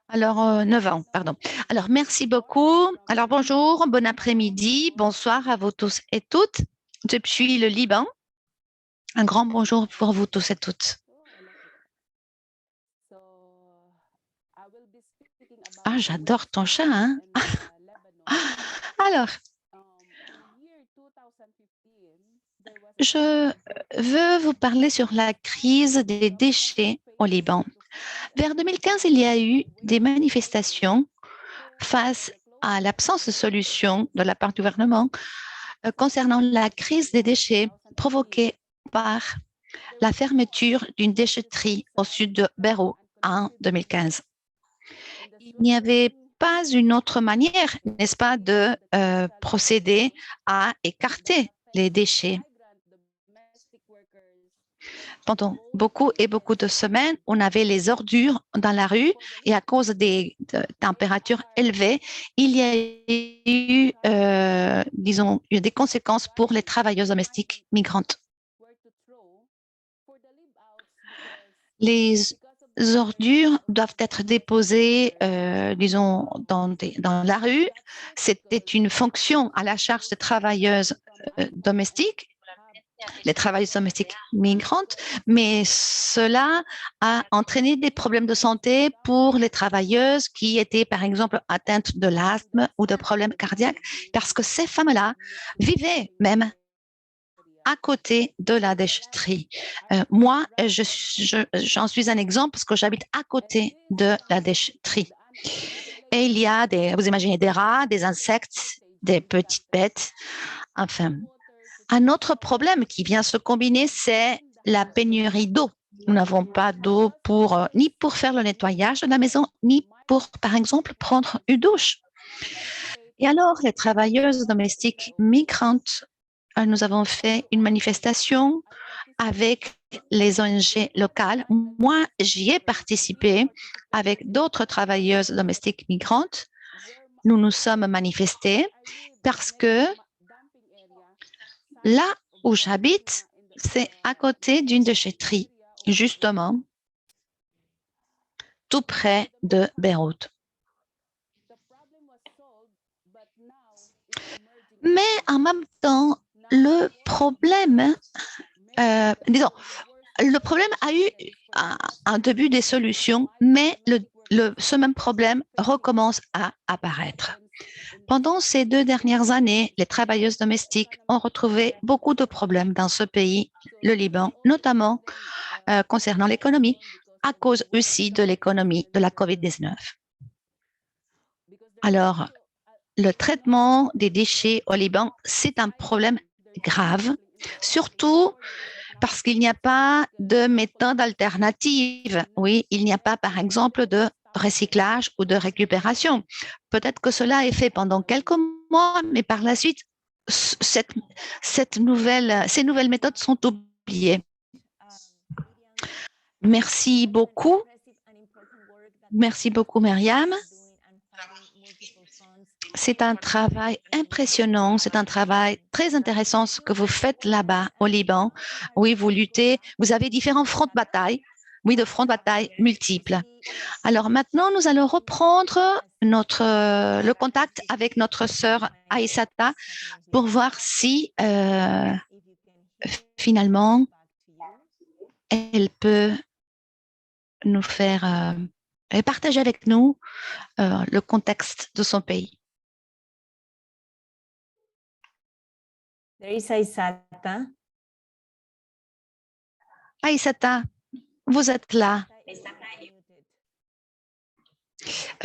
Alors, 9 ans, pardon. Alors, merci beaucoup. Alors, bonjour, bon après-midi, bonsoir à vous tous et toutes depuis le Liban. Un grand bonjour pour vous tous et toutes. Ah, j'adore ton chat, hein? Alors, je veux vous parler sur la crise des déchets au Liban. Vers 2015, il y a eu des manifestations face à l'absence de solution de la part du gouvernement concernant la crise des déchets provoquée par la fermeture d'une déchetterie au sud de Beyrouth en 2015. Il n'y avait pas une autre manière, n'est-ce pas, de procéder à écarter les déchets. Pendant beaucoup de semaines, on avait les ordures dans la rue et à cause des températures élevées, il y a eu, disons, des conséquences pour les travailleuses domestiques migrantes. Les ordures doivent être déposées, disons, dans la rue. C'était une fonction à la charge des travailleuses domestiques, les travailleuses domestiques migrantes, mais cela a entraîné des problèmes de santé pour les travailleuses qui étaient, par exemple, atteintes de l'asthme ou de problèmes cardiaques, parce que ces femmes-là vivaient même à côté de la déchetterie. Moi, j'en suis un exemple parce que j'habite à côté de la déchetterie. Et il y a vous imaginez des rats, des insectes, des petites bêtes. Enfin, un autre problème qui vient se combiner, c'est la pénurie d'eau. Nous n'avons pas d'eau ni pour faire le nettoyage de la maison, ni pour, par exemple, prendre une douche. Et alors, les travailleuses domestiques migrantes, nous avons fait une manifestation avec les ONG locales. Moi, j'y ai participé avec d'autres travailleuses domestiques migrantes. Nous nous sommes manifestés parce que là où j'habite, c'est à côté d'une déchetterie, justement, tout près de Beyrouth. Mais en même temps, le problème, le problème a eu un début des solutions, mais ce même problème recommence à apparaître. Pendant ces 2 dernières années, les travailleuses domestiques ont retrouvé beaucoup de problèmes dans ce pays, le Liban, notamment concernant l'économie, à cause aussi de l'économie de la COVID-19. Alors, le traitement des déchets au Liban, c'est un problème grave, surtout parce qu'il n'y a pas de méthode alternative. Oui, il n'y a pas, par exemple, de recyclage ou de récupération. Peut-être que cela est fait pendant quelques mois, mais par la suite, ces nouvelles méthodes sont oubliées. Merci beaucoup. Merci beaucoup, Myriam. C'est un travail impressionnant, c'est un travail très intéressant ce que vous faites là-bas au Liban. Oui, vous luttez, vous avez différents fronts de bataille, oui, de fronts de bataille multiples. Alors maintenant, nous allons reprendre le contact avec notre sœur Aïssata pour voir si finalement elle peut nous faire partager avec nous le contexte de son pays. There is Aïssata. Aïssata, vous êtes là.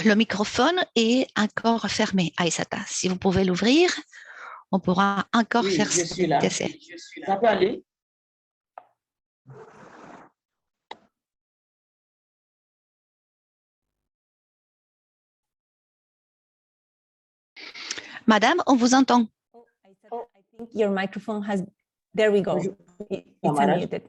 Le microphone est encore fermé. Aïssata, si vous pouvez l'ouvrir, on pourra encore Oui, faire je suis là. essai. Ça peut aller? Madame, on vous entend. Oh, I think your microphone has, there we go. Bonjour, It's camarades. unmuted.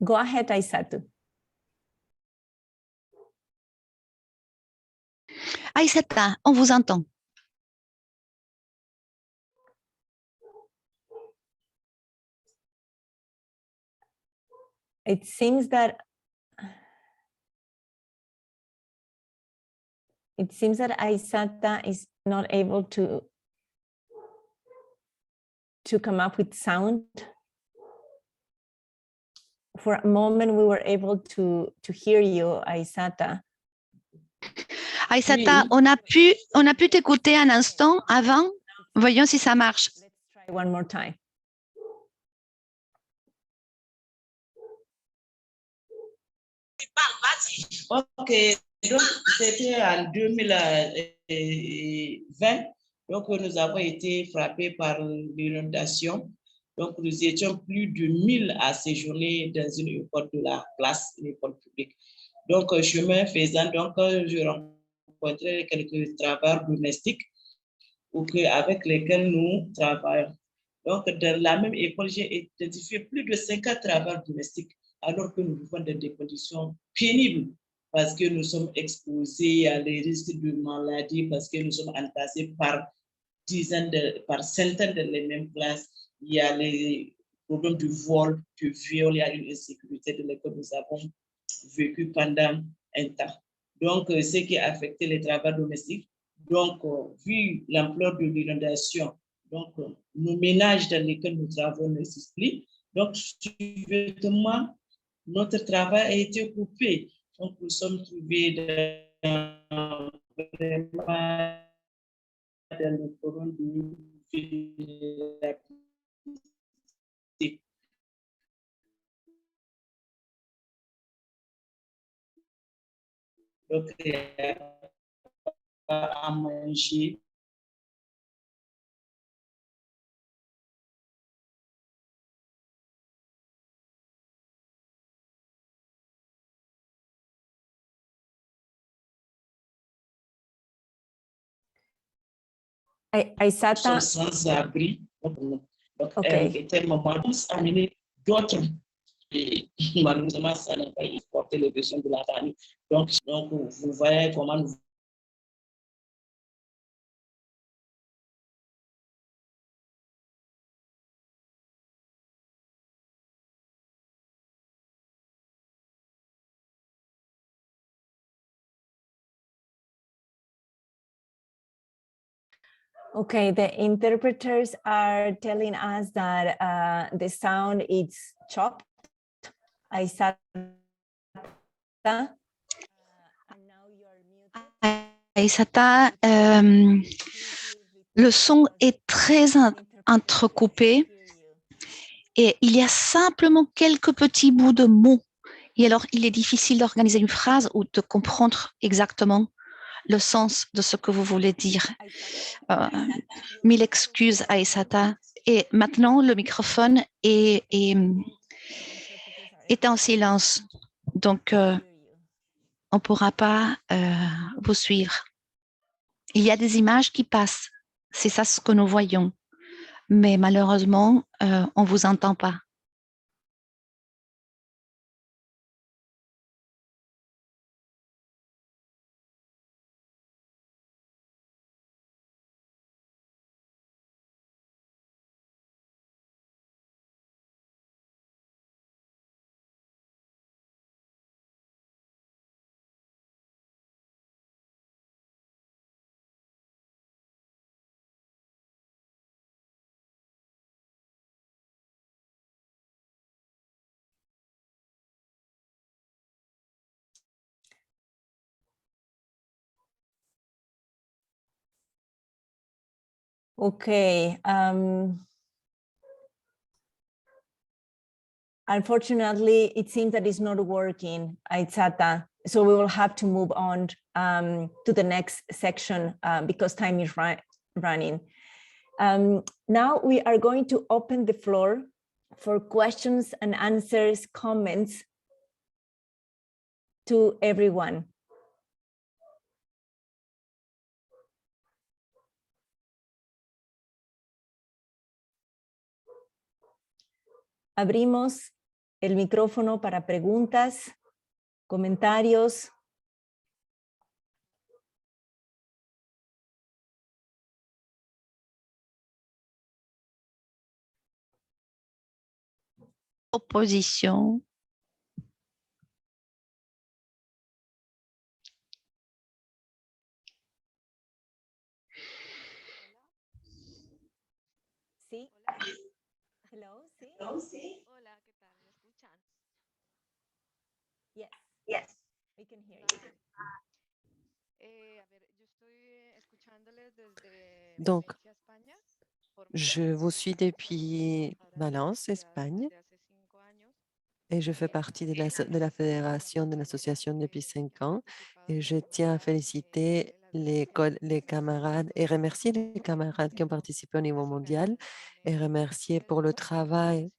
Go ahead, Aisatu. Aïssata, on vous entend. It seems that Aisata is not able to come up with sound. For a moment, we were able to hear you, Aisata. Aïssata, Oui. on a pu t'écouter un instant avant. Voyons si ça marche. Let's try one more time. Ok, donc c'était en 2020. Donc nous avons été frappés par l'inondation. Donc nous étions plus de 1000 à séjourner dans une école de la place, une école publique. Donc chemin faisant, donc je rencontrais quelques travailleurs domestiques avec lesquels nous travaillons. Donc dans la même école, j'ai identifié plus de 50 travailleurs domestiques alors que nous vivons dans des conditions pénibles parce que nous sommes exposés à des risques de maladie, parce que nous sommes entassés par par centaines de les mêmes classes. Il y a les problèmes de vol, de viol, il y a une insécurité de laquelle nous avons vécu pendant un temps. Donc, ce qui a affecté les travailleurs domestiques. Donc, vu l'ampleur de l'inondation, donc, nos ménages dans lesquels nous travaillons n'existent plus. Donc, subitement, notre travail a été coupé. Donc, nous sommes trouvés dans le forum de donc, il n'y a pas à manger. Aisata, Sans abri. Donc, okay. elle était maman, amener d'autres. Et malheureusement, ça n'a pas porté les besoins de la famille. Donc, vous voyez comment nous Okay, the interpreters are telling us that the sound is chopped. Aisata, Aïssata, le son est très entrecoupé et il y a simplement quelques petits bouts de mots. Et alors, il est difficile d'organiser une phrase ou de comprendre exactement le sens de ce que vous voulez dire. Mille excuses, Aïssata. Et maintenant, le microphone est en silence. Donc, on ne pourra pas vous suivre. Il y a des images qui passent. C'est ça ce que nous voyons. Mais malheureusement, on ne vous entend pas. Okay. Unfortunately, it seems that it's not working, Aitzata. So we will have to move on to the next section because time is running. Now we are going to open the floor for questions and answers, comments to everyone. Abrimos el micrófono para preguntas, comentarios. Opposition. Sí. Hello, sí. Hola, ¿qué tal? ¿Me escuchan? Yes, we can hear you. A ver, yo estoy escuchándoles desde Donc, Valencia, España. por je Madrid. vous suis depuis Ahora Valence, soy Espagne, desde hace 5 años. et je fais partie de la fédération de l'association depuis 5 ans. Et je tiens à féliciter les camarades et remercier les camarades qui ont participé au niveau mondial et remercier pour le travail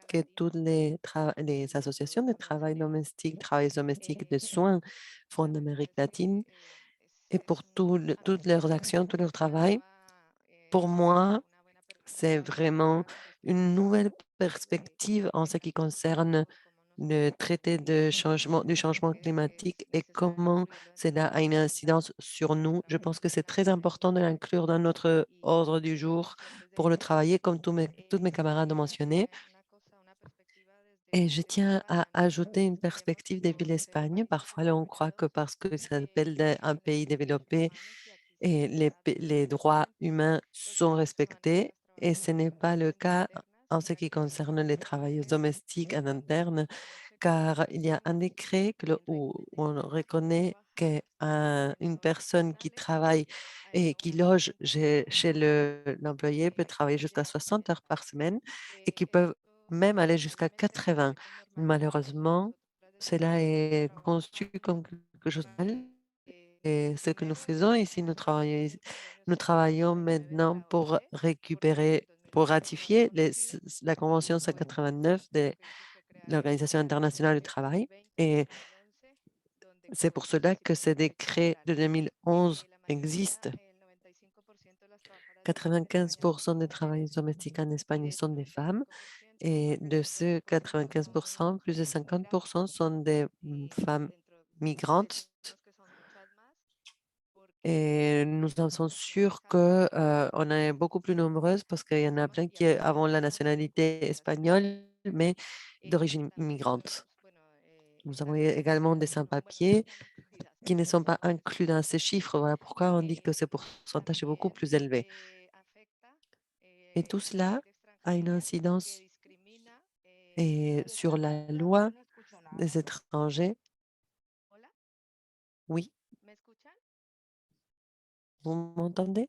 que toutes les associations de travail domestique, travail domestique de soins font en Amérique latine et pour toutes leurs actions, tout leur travail. Pour moi, c'est vraiment une nouvelle perspective en ce qui concerne le traité du changement climatique et comment cela a une incidence sur nous. Je pense que c'est très important de l'inclure dans notre ordre du jour pour le travailler, comme tous mes camarades ont mentionné. Et je tiens à ajouter une perspective depuis l'Espagne. Parfois, là, on croit que parce que ça s'appelle un pays développé, et les droits humains sont respectés et ce n'est pas le cas en ce qui concerne les travailleurs domestiques en interne, car il y a un décret où on reconnaît qu'une personne qui travaille et qui loge chez l'employé peut travailler jusqu'à 60 heures par semaine et qui peuvent même aller jusqu'à 80. Malheureusement, cela est conçu comme quelque chose de mal. Et ce que nous faisons ici, nous travaillons maintenant pour récupérer, pour ratifier la Convention 189 de l'Organisation internationale du travail. Et c'est pour cela que ce décret de 2011 existe. 95% des travailleurs domestiques en Espagne sont des femmes. Et de ces 95%, plus de 50% sont des femmes migrantes. Et nous en sommes sûrs qu'on est beaucoup plus nombreuses parce qu'il y en a plein qui ont la nationalité espagnole, mais d'origine migrante. Nous avons également des sans-papiers qui ne sont pas inclus dans ces chiffres. Voilà pourquoi on dit que ce pourcentage est beaucoup plus élevé. Et tout cela a une incidence sur la loi des étrangers. Oui, vous m'entendez?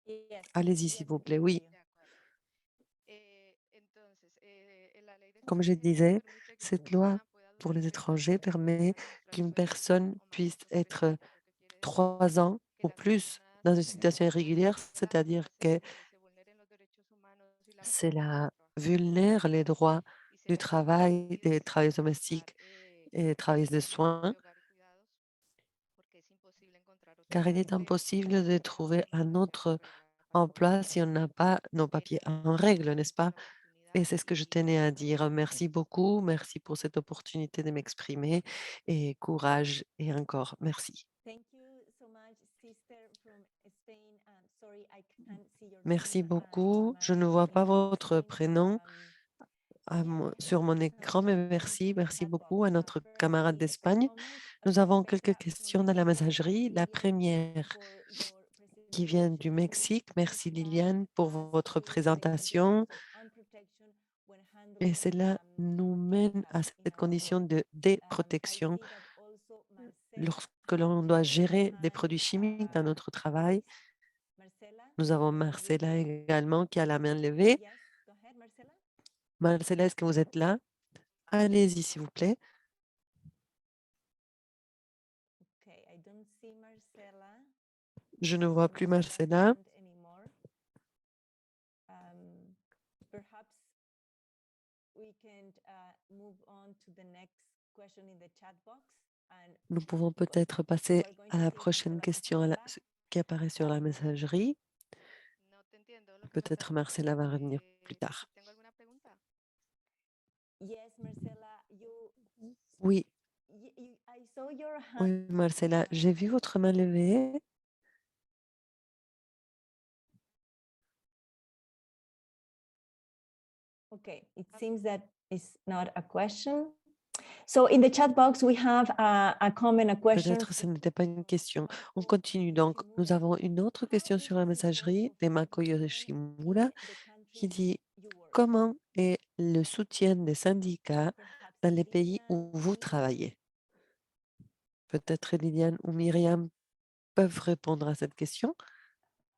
Yes. Allez-y, s'il vous plaît. Oui. Comme je disais, cette loi pour les étrangers permet qu'une personne puisse être 3 ans ou plus dans une situation irrégulière, c'est-à-dire que cela vulnère les droits du travail des travailleurs domestiques et des travailleuses de soins, car il est impossible de trouver un autre emploi si on n'a pas nos papiers en règle, n'est-ce pas? Et c'est ce que je tenais à dire. Merci beaucoup. Merci pour cette opportunité de m'exprimer et courage et encore merci. Thank you so much, sister from Spain. Sorry, I can't see your Merci name, beaucoup. Je ne vois pas votre prénom sur mon écran, mais merci beaucoup à notre camarade d'Espagne. Nous avons quelques questions dans la messagerie. La première qui vient du Mexique. Merci Liliane pour votre présentation. Et cela nous mène à cette condition de déprotection. lorsque l'on doit gérer des produits chimiques dans notre travail. Nous avons Marcela également qui a la main levée. Yes, go ahead, Marcela. Marcela, est-ce que vous êtes là? Allez-y, s'il vous plaît. Okay, I don't see Marcela. Je ne vois plus Marcela. Anymore. Perhaps we can move on to the next question in the chat box. And Nous pouvons peut-être passer we're going à to la see prochaine Marcela question Pascuala. qui apparaît sur la messagerie. No te entiendo lo que me Peut-être preguntas. Marcela va revenir plus tard. Si tengo alguna pregunta. Yes, Marcela, Oui, I saw your hand. oui, Marcela, j'ai vu votre main levée. Okay, it seems that it's not a question. So in the chat box, we have a comment, a question. Peut-être ce n'était pas une question. On continue donc. Nous avons une autre question sur la messagerie de Mako Yoshimura qui dit comment est le soutien des syndicats dans les pays où vous travaillez? Peut-être Liliane ou Myriam peuvent répondre à cette question.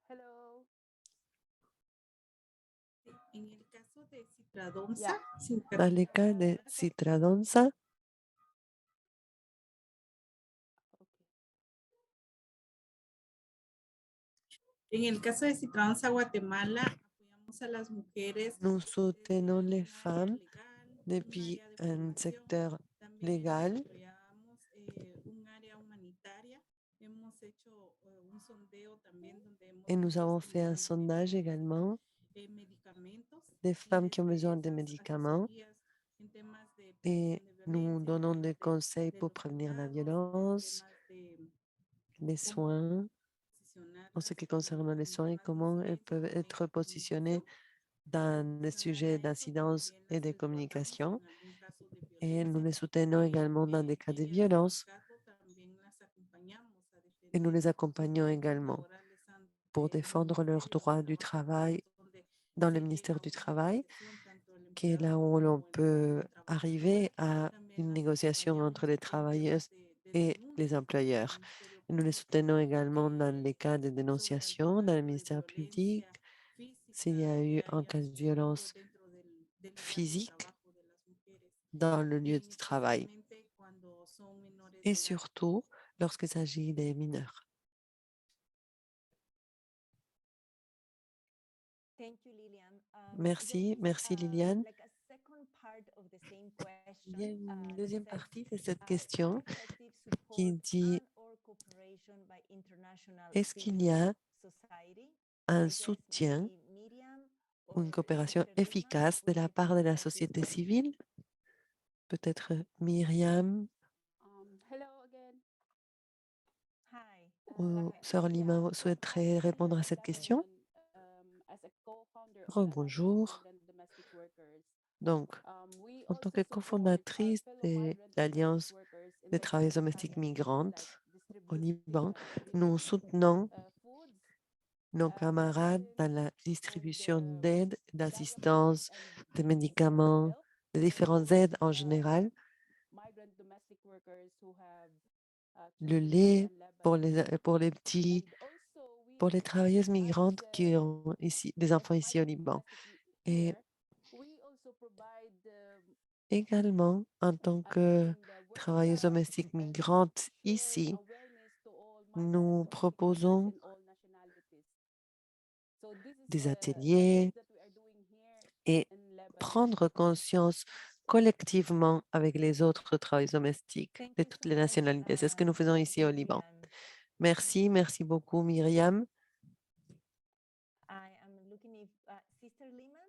Hello. En el caso de Citradonza, Dans le cas de Citradonza, en el caso de Citradonza, Guatemala, apoyamos a las mujeres nous soutenons les en un área femmes legal, un depuis área de un formación. secteur También légal apoyamos un área humanitaria. Hemos hecho un sondeo también donde hemos et nous avons visto fait un mujeres sondage que également necesitan, medicamentos des y femmes qui ont desde besoin de esas médicaments asesorías en temas de et prevención de nous violencia, en donnons temas des conseils de pour los prévenir la cuidados, en violence, temas de les cómo soins, en ce posicionarlas qui concerne les en soins et temas de comment elles incidencia peuvent y también être de positionnées comunicación, dans les adicional sujets a eso, d'incidence también et las de resguardamos communication. en algún caso de Et nous violencia les soutenons également dans des cas de y en su violence caso también las acompañamos a et nous defender les sus accompagnons derechos également laborales pour ante el défendre leurs Ministerio droits de du Trabajo, travail donde dans le se llega ministère a du una Travail, negociación tanto el qui est là empleador où l'on como peut la arriver trabajadora. à También une las négociation entre acompañamos les en temas travailleuses de et les denuncia ante el employeurs. Ministerio Et nous les Público soutenons également dans les cas de sobre dénonciation algún dans le acto de ministère public, violencia s'il y física a eu que un haya cas de sucedido violence dentro del lugar de physique trabajo de las mujeres, dans le lieu de travail, especialmente cuando son menores et de edad. surtout lorsqu'il s'agit des mineurs. Thank you, Lilian. Merci, merci Liliane. Like a second part of the same Il y a question, une that deuxième says, partie de cette how question effective qui support dit and/or cooperation by international est-ce qu'il y civil a society? un I guess soutien maybe Miriam ou une or coopération Sister Lima efficace de would la like part to de la address this société question. civile? Peut-être Myriam Hello again. Hi. ou go ahead. Sœur Lima So souhaiterait I répondre à handle cette that question? question as a co-founder of the Alliance of Rebonjour. Migrant Domestic Workers. Donc, We en tant also que support our cofondatrice fellow de migrant domestic l'Alliance workers in des the travailleuses different domestiques assignments like migrantes au distributing Liban, relief nous soutenons foods, nos camarades dans medicines, la distribution and d'aide, d'assistance, diagnosis and de mental médicaments, health de différentes for aides en général, migrant domestic workers who have le children lait and Lebanese. pour les petits, And also pour les travailleuses as migrantes qui ont ici, des as enfants ici au migrant Liban. domestic Et here, we also provide également, en tant que in the travailleuses workshops domestiques and migrantes share ici, awareness to all nous migrant domestic workers proposons in all nationalities. So this is des the ateliers efforts that we are doing here et in Lebanon. prendre conscience collectivement avec les autres travailleurs domestiques Thank de you toutes so les much, nationalités. C'est ce que nous faisons ici au Liban. Miriam. Merci, merci beaucoup Myriam. I am looking if Sister Lima.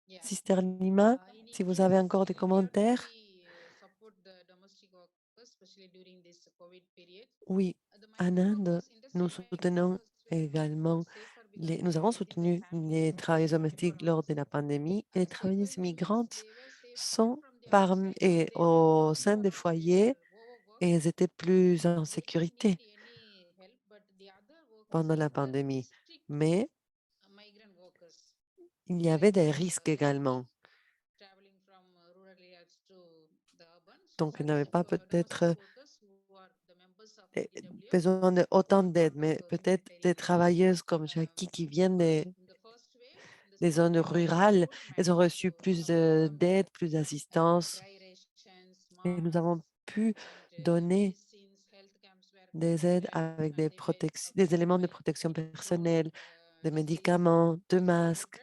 Yeah. Sister Lima, In si vous India, avez encore des we are commentaires. really, support the domestic workers, especially during this COVID period. Oui, The en migrant Inde, workers, nous industry migrant soutenons workers were much également more safer because nous they avons were with their soutenu families les for travailleuses 24 domestiques lors hours. de la pandémie et les travailleuses Safer means migrantes they were safer sont from the other parmi side, et they were au not sein des overworked, they foyers were overworked. et elles étaient plus en They didn't sécurité need any help, but the other pendant workers la were pandémie. strict Mais migrant workers, il y avait like des risques également. traveling from rural areas to the urban. Donc, So ils n'avaient pas domestic peut-être workers who are the members besoin de autant d'aide, mais peut-être des travailleuses comme Jackie qui viennent des zones rurales, elles ont reçu plus d'aide, plus d'assistance. Et nous avons pu donner des aides avec des éléments de protection personnelle, des médicaments, de masques.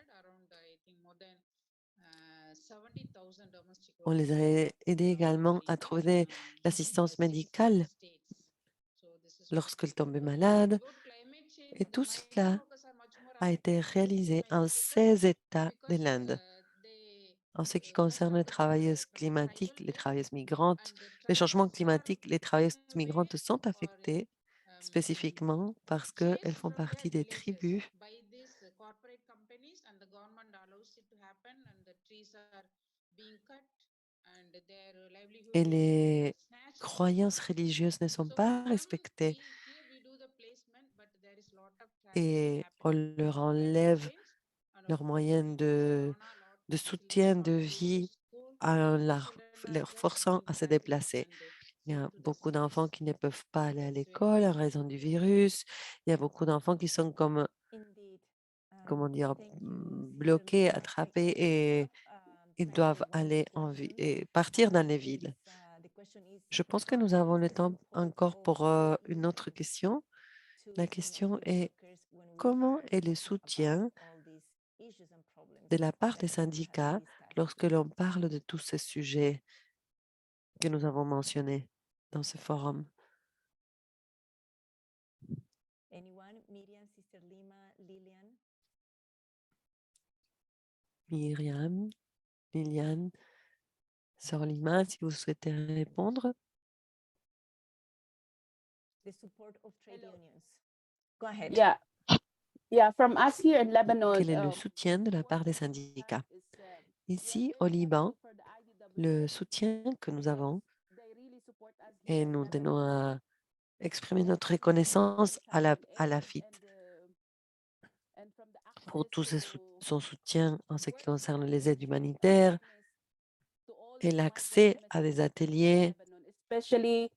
On les a aidés également à trouver l'assistance médicale lorsqu'elles tombaient malades. Et tout cela a été réalisé en 16 États de l'Inde. En ce qui concerne les travailleuses climatiques, les travailleuses migrantes, les changements climatiques, les travailleuses migrantes sont affectées spécifiquement parce qu'elles font partie des tribus et les croyances religieuses ne sont pas respectées et on leur enlève leurs moyens de soutien de vie en leur forçant à se déplacer. Il y a beaucoup d'enfants qui ne peuvent pas aller à l'école en raison du virus. Il y a beaucoup d'enfants qui sont comme, Indeed. comment dire, Thank you, Sister bloqués, Lima. attrapés Actually, we et have ils time doivent for one aller more question. et partir dans les villes. The question is, Je pense que nous avons what le is the temps support encore of pour the une autre union question. to La some question youth est workers when we comment are est le talking soutien about all these issues and problems de la part that des we have been syndicats discussing? lorsque l'on parle de tous ces sujets que nous avons mentionnés dans ce forum? Anyone? Miriam, Sister Lima, Lilian? Myriam, Liliane, Sœur Lima, si vous souhaitez répondre. The support of trade unions. Go ahead. Yeah. Yeah, from us here in Lebanon, Quel est le soutien de la part des syndicats? Ici, au Liban, le soutien que nous avons, et nous tenons à exprimer notre reconnaissance à la FIT pour tout son soutien en ce qui concerne les aides humanitaires et l'accès à des ateliers especially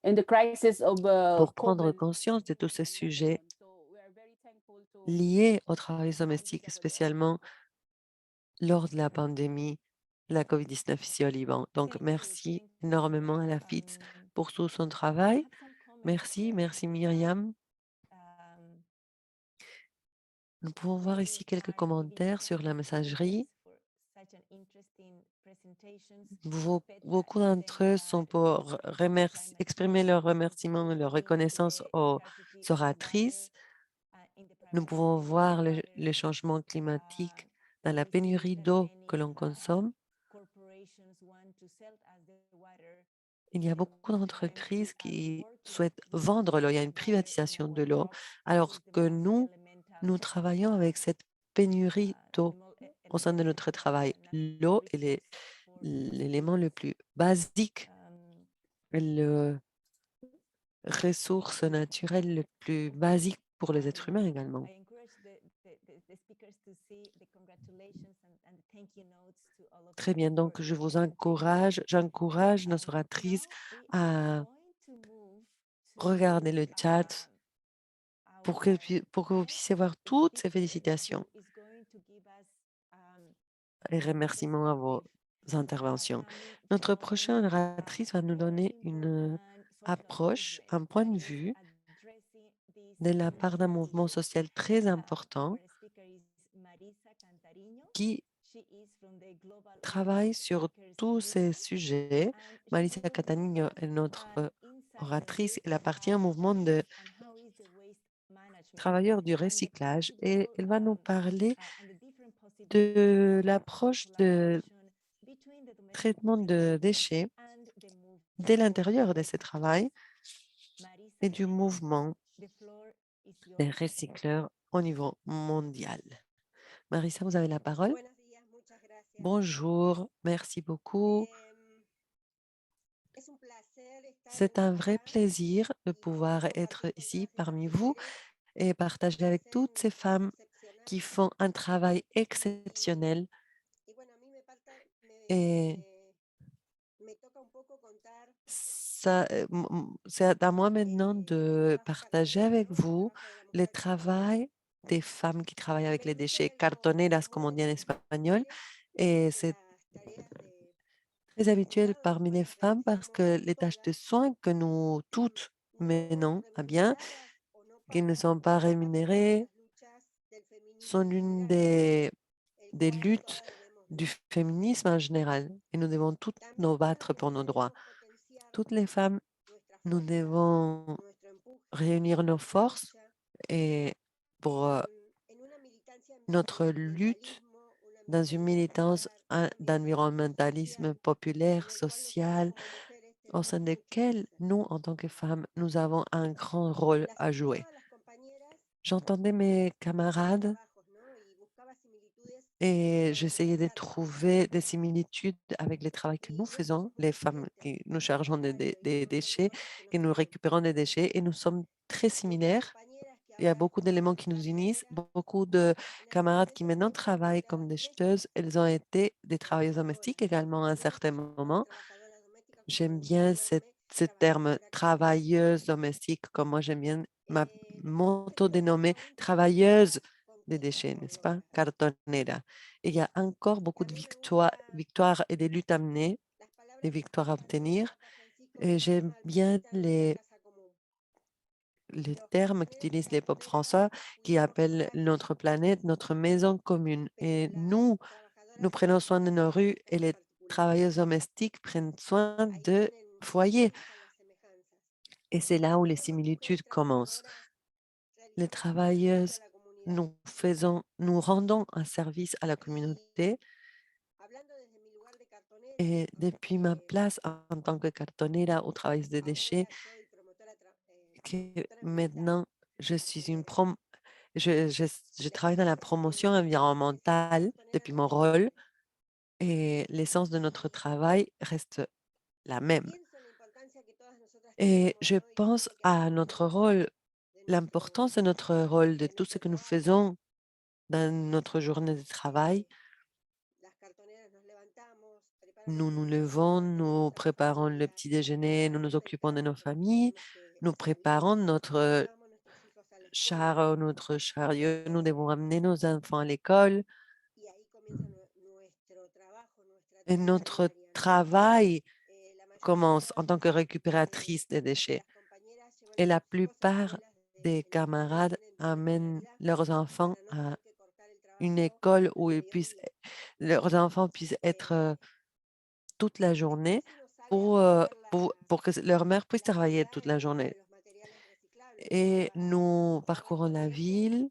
in the crisis of pour prendre COVID. conscience de tous ces sujets liés au travail domestique, spécialement lors de la pandémie de la COVID-19 ici au Liban. Donc, merci énormément à la FIT pour tout son travail. Merci, merci Myriam. Nous pouvons voir ici quelques commentaires sur la messagerie. Beaucoup d'entre eux sont pour exprimer leur remerciement et leur reconnaissance aux oratrices. Nous pouvons voir le changement climatique dans la pénurie d'eau que l'on consomme. Il y a beaucoup d'entreprises qui souhaitent vendre l'eau. Il y a une privatisation de l'eau, alors que nous travaillons avec cette pénurie d'eau au sein de notre travail. L'eau est l'élément le plus basique, le ressource naturelle le plus basique pour les êtres humains également. Très bien, donc j'encourage nos oratrices à regarder le chat pour que vous puissiez voir toutes ces félicitations et remerciements à vos interventions. Notre prochaine oratrice va nous donner une approche, un point de vue de la part d'un mouvement social très important qui travaille sur tous ces sujets. Marisa Cattanino est notre oratrice. Elle appartient au mouvement de travailleurs du recyclage et elle va nous parler de l'approche de traitement de déchets dès l'intérieur de ce travail et du mouvement des recycleurs au niveau mondial. Marisa, vous avez la parole. Bonjour, merci beaucoup. C'est un vrai plaisir de pouvoir être ici parmi vous et partager avec toutes ces femmes qui font un travail exceptionnel. Et c'est à moi maintenant de partager avec vous le travail des femmes qui travaillent avec les déchets, cartoneras, comme on dit en espagnol. Et c'est très habituel parmi les femmes parce que les tâches de soins que nous toutes menons à bien, qui ne sont pas rémunérées, sont l'une des luttes du féminisme en général. Et nous devons toutes nous battre pour nos droits. Toutes les femmes, nous devons réunir nos forces et pour notre lutte dans une militance d'environnementalisme populaire, social, au sein desquels nous, en tant que femmes, nous avons un grand rôle à jouer. J'entendais mes camarades et j'essayais de trouver des similitudes avec le travail que nous faisons, les femmes qui nous chargeons des déchets, que nous récupérons des déchets, et nous sommes très similaires. Il y a beaucoup d'éléments qui nous unissent. Beaucoup de camarades qui maintenant travaillent comme des jeteuses, elles ont été des travailleuses domestiques également à un certain moment. J'aime bien ce terme travailleuse domestique, comme moi j'aime bien m'auto-dénommer travailleuse des déchets, n'est-ce pas? Cartonera. Et il y a encore beaucoup de victoires et des luttes à mener, des victoires à obtenir. Et j'aime bien les termes qu'utilisent les peuples français qui appellent notre planète notre maison commune. Et nous prenons soin de nos rues et les travailleuses domestiques prennent soin de foyers. Et c'est là où les similitudes commencent. Les travailleuses, nous rendons un service à la communauté. Et depuis ma place en tant que cartonera au travail des déchets, que maintenant je suis je travaille dans la promotion environnementale depuis mon rôle et l'essence de notre travail reste la même. Et je pense à notre rôle, l'importance de notre rôle, de tout ce que nous faisons dans notre journée de travail. Nous nous levons, nous préparons le petit déjeuner, nous nous occupons de nos familles, nous préparons notre char, notre chariot, nous devons amener nos enfants à l'école. Et notre travail commence en tant que récupératrice des déchets. Et la plupart des camarades amènent leurs enfants à une école où leurs enfants puissent être toute la journée pour que leur mère puisse travailler toute la journée. Et nous parcourons la ville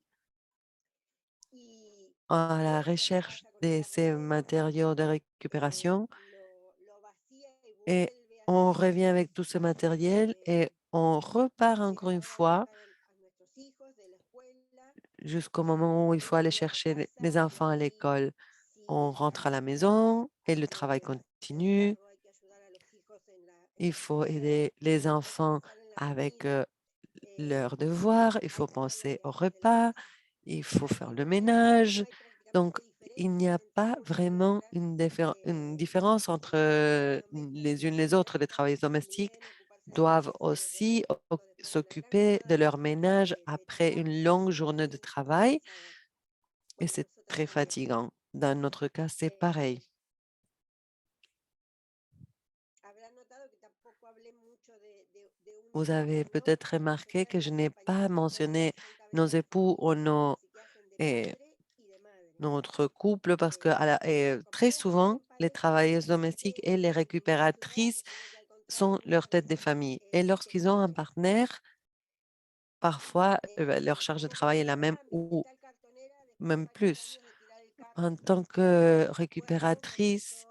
à la recherche de ces matériaux de récupération et on revient avec tout ce matériel et on repart encore une fois jusqu'au moment où il faut aller chercher les enfants à l'école. On rentre à la maison et le travail continue. Il faut aider les enfants avec leurs devoirs, il faut penser au repas, il faut faire le ménage. Donc, il n'y a pas vraiment une différence entre les unes les autres. Les travailleurs domestiques doivent aussi s'occuper de leur ménage après une longue journée de travail et c'est très fatigant. Dans notre cas, c'est pareil. Vous avez peut-être remarqué que je n'ai pas mentionné nos époux ou notre couple parce que très souvent, les travailleuses domestiques et les récupératrices sont leur tête de famille. Et lorsqu'ils ont un partenaire, parfois, leur charge de travail est la même ou même plus. En tant que récupératrice,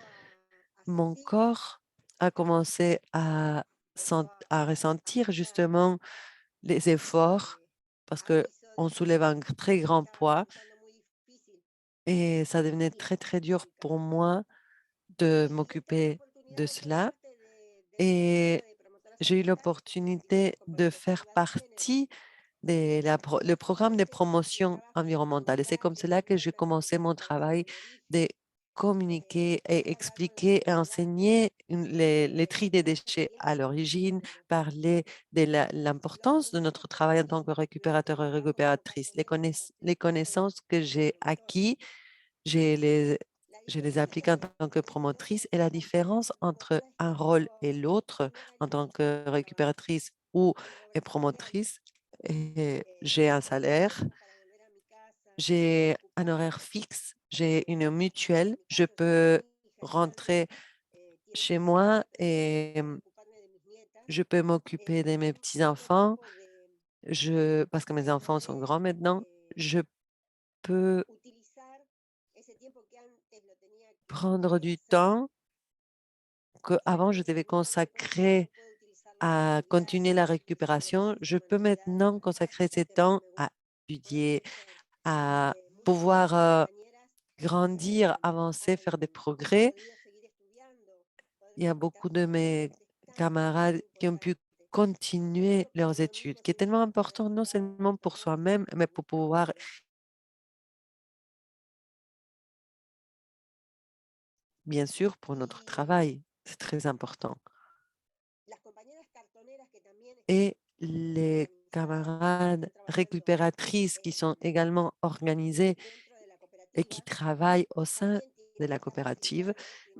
mon corps a commencé à ressentir justement les efforts parce qu'on soulève un très grand poids et ça devenait très, très dur pour moi de m'occuper de cela. Et j'ai eu l'opportunité de faire partie le programme de promotion environnementale. Et c'est comme cela que j'ai commencé mon travail de communiquer et expliquer et enseigner les tri des déchets à l'origine, parler de l'importance de notre travail en tant que récupérateur et récupératrice. Les connaissances que j'ai acquis, je les applique en tant que promotrice et la différence entre un rôle et l'autre en tant que récupératrice ou promotrice, j'ai un salaire, j'ai un horaire fixe, j'ai une mutuelle, je peux rentrer chez moi et je peux m'occuper de mes petits-enfants. Parce que mes enfants sont grands maintenant, je peux prendre du temps qu'avant je devais consacrer à continuer la récupération. Je peux maintenant consacrer ce temps à étudier, à pouvoir grandir, avancer, faire des progrès. Il y a beaucoup de mes camarades qui ont pu continuer leurs études, qui est tellement important non seulement pour soi-même, mais pour pouvoir, bien sûr, pour notre travail. C'est très important. Et les camarades récupératrices qui sont également organisées et qui travaillent au sein de la coopérative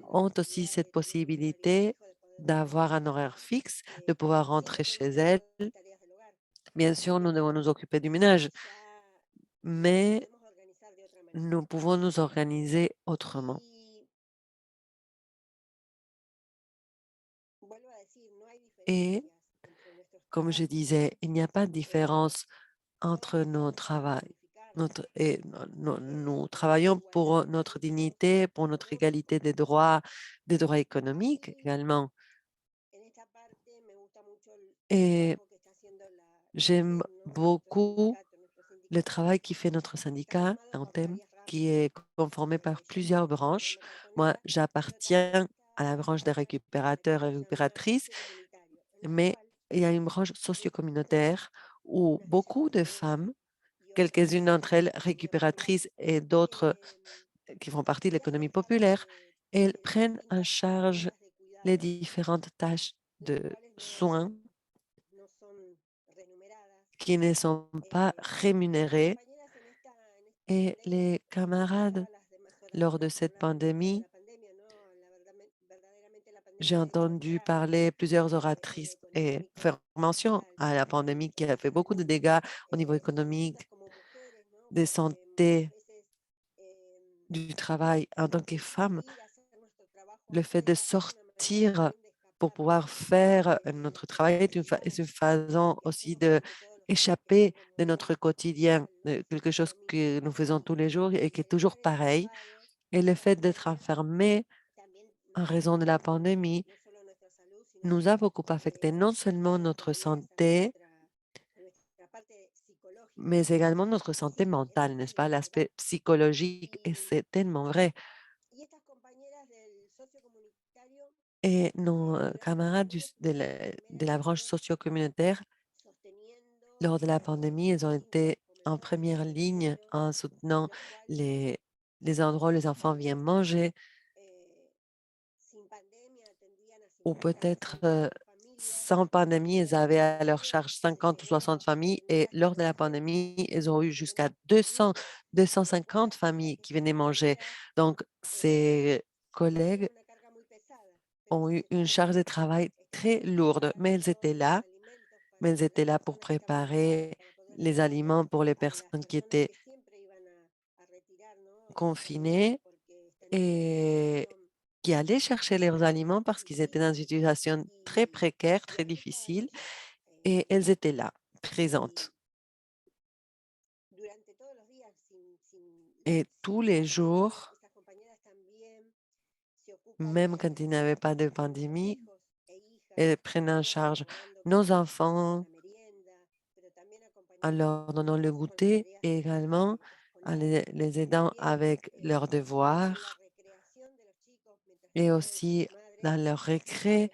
ont aussi cette possibilité d'avoir un horaire fixe, de pouvoir rentrer chez elles. Bien sûr, nous devons nous occuper du ménage, mais nous pouvons nous organiser autrement. Et comme je disais, il n'y a pas de différence entre nos travails. Nous travaillons pour notre dignité, pour notre égalité des droits économiques également. Et j'aime beaucoup le travail qui fait notre syndicat, Anthem, qui est conformé par plusieurs branches. Moi, j'appartiens à la branche des récupérateurs et récupératrices, mais il y a une branche socio-communautaire où beaucoup de femmes, quelques-unes d'entre elles récupératrices et d'autres qui font partie de l'économie populaire, elles prennent en charge les différentes tâches de soins qui ne sont pas rémunérées. Et les camarades, lors de cette pandémie, j'ai entendu parler plusieurs oratrices et faire mention à la pandémie qui a fait beaucoup de dégâts au niveau économique, de santé, du travail. En tant que femme, le fait de sortir pour pouvoir faire notre travail est une façon aussi de échapper de notre quotidien, de quelque chose que nous faisons tous les jours et qui est toujours pareil. Et le fait d'être enfermé en raison de la pandémie nous a beaucoup affecté, non seulement notre santé, mais également notre santé mentale, n'est-ce pas? L'aspect psychologique, et c'est tellement vrai. Et nos camarades de la branche socio-communautaire, lors de la pandémie, ils ont été en première ligne en soutenant les, les endroits où les enfants viennent manger, ou peut-être sans pandémie, ils avaient à leur charge 50 ou 60 familles et lors de la pandémie, ils ont eu jusqu'à 250 familles qui venaient manger. Donc, ces collègues ont eu une charge de travail très lourde, mais elles étaient là pour préparer les aliments pour les personnes qui étaient confinées et qui allaient chercher leurs aliments parce qu'ils étaient dans une situation très précaire, très difficile, et elles étaient là, présentes. Et tous les jours, même quand il n'y avait pas de pandémie, elles prenaient en charge nos enfants en leur donnant le goûter et également en les aidant avec leurs devoirs et aussi dans leur récré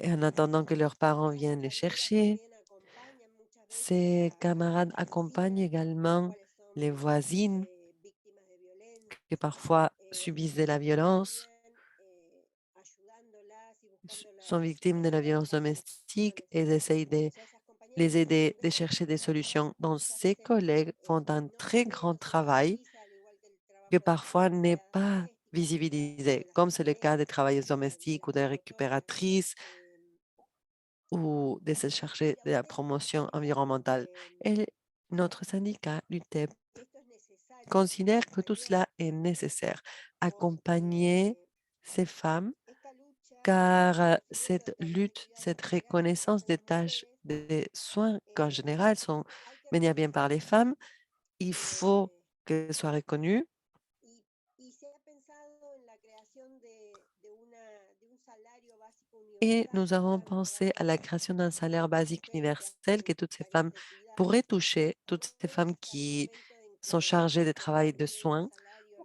et en attendant que leurs parents viennent les chercher. Ces camarades accompagnent également les voisines qui parfois subissent de la violence, sont victimes de la violence domestique et essayent de les aider, de chercher des solutions. Donc, ces collègues font un très grand travail que parfois n'est pas visibilisé, comme c'est le cas des travailleuses domestiques ou des récupératrices ou de se charger de la promotion environnementale. Et notre syndicat, l'UTEP, considère que tout cela est nécessaire. Accompagner ces femmes, car cette lutte, cette reconnaissance des tâches de soins qu'en général sont menées à bien par les femmes, il faut qu'elles soient reconnues. Et nous avons pensé à la création d'un salaire basique universel que toutes ces femmes pourraient toucher, toutes ces femmes qui sont chargées de travail de soins,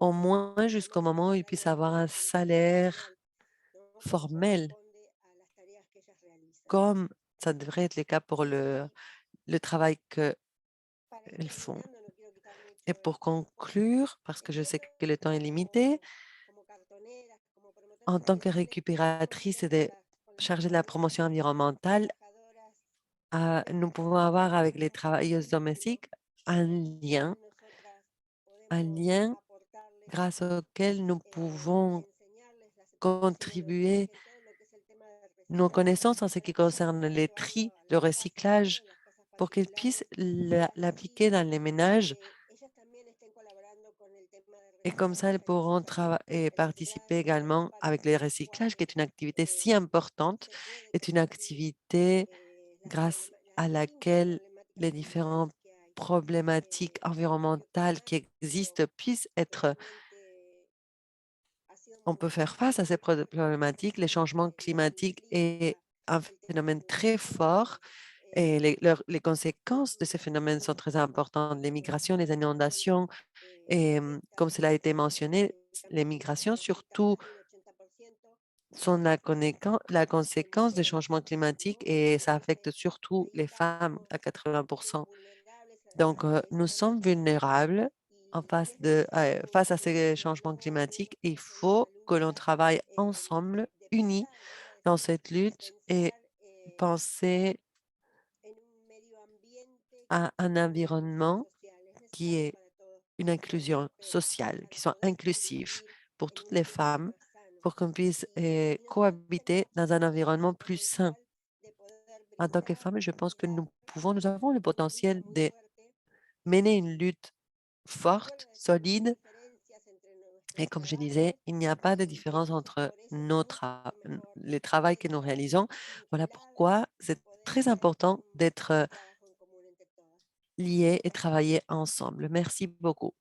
au moins jusqu'au moment où ils puissent avoir un salaire formel, comme ça devrait être le cas pour le travail qu'elles font. Et pour conclure, parce que je sais que le temps est limité, en tant que récupératrice et chargée de la promotion environnementale, nous pouvons avoir avec les travailleuses domestiques un lien grâce auquel nous pouvons contribuer nos connaissances en ce qui concerne les tri, le recyclage, pour qu'ils puissent l'appliquer dans les ménages. Et comme ça, elles pourront participer également avec le recyclage, qui est une activité si importante, est une activité grâce à laquelle les différentes problématiques environnementales qui existent puissent être. On peut faire face à ces problématiques. Les changements climatiques est un phénomène très fort et les conséquences de ces phénomènes sont très importantes. Les migrations, les inondations et, comme cela a été mentionné, les migrations surtout sont la conséquence des changements climatiques et ça affecte surtout les femmes à 80%. Donc, nous sommes vulnérables face à ces changements climatiques. Il faut que l'on travaille ensemble, unis, dans cette lutte et penser à un environnement qui est une inclusion sociale, qui soit inclusif pour toutes les femmes, pour qu'on puisse cohabiter dans un environnement plus sain. En tant que femme, je pense que nous avons le potentiel de mener une lutte forte, solide. Et comme je disais, il n'y a pas de différence entre les travaux que nous réalisons. Voilà pourquoi c'est très important d'être liés et travailler ensemble. Merci beaucoup.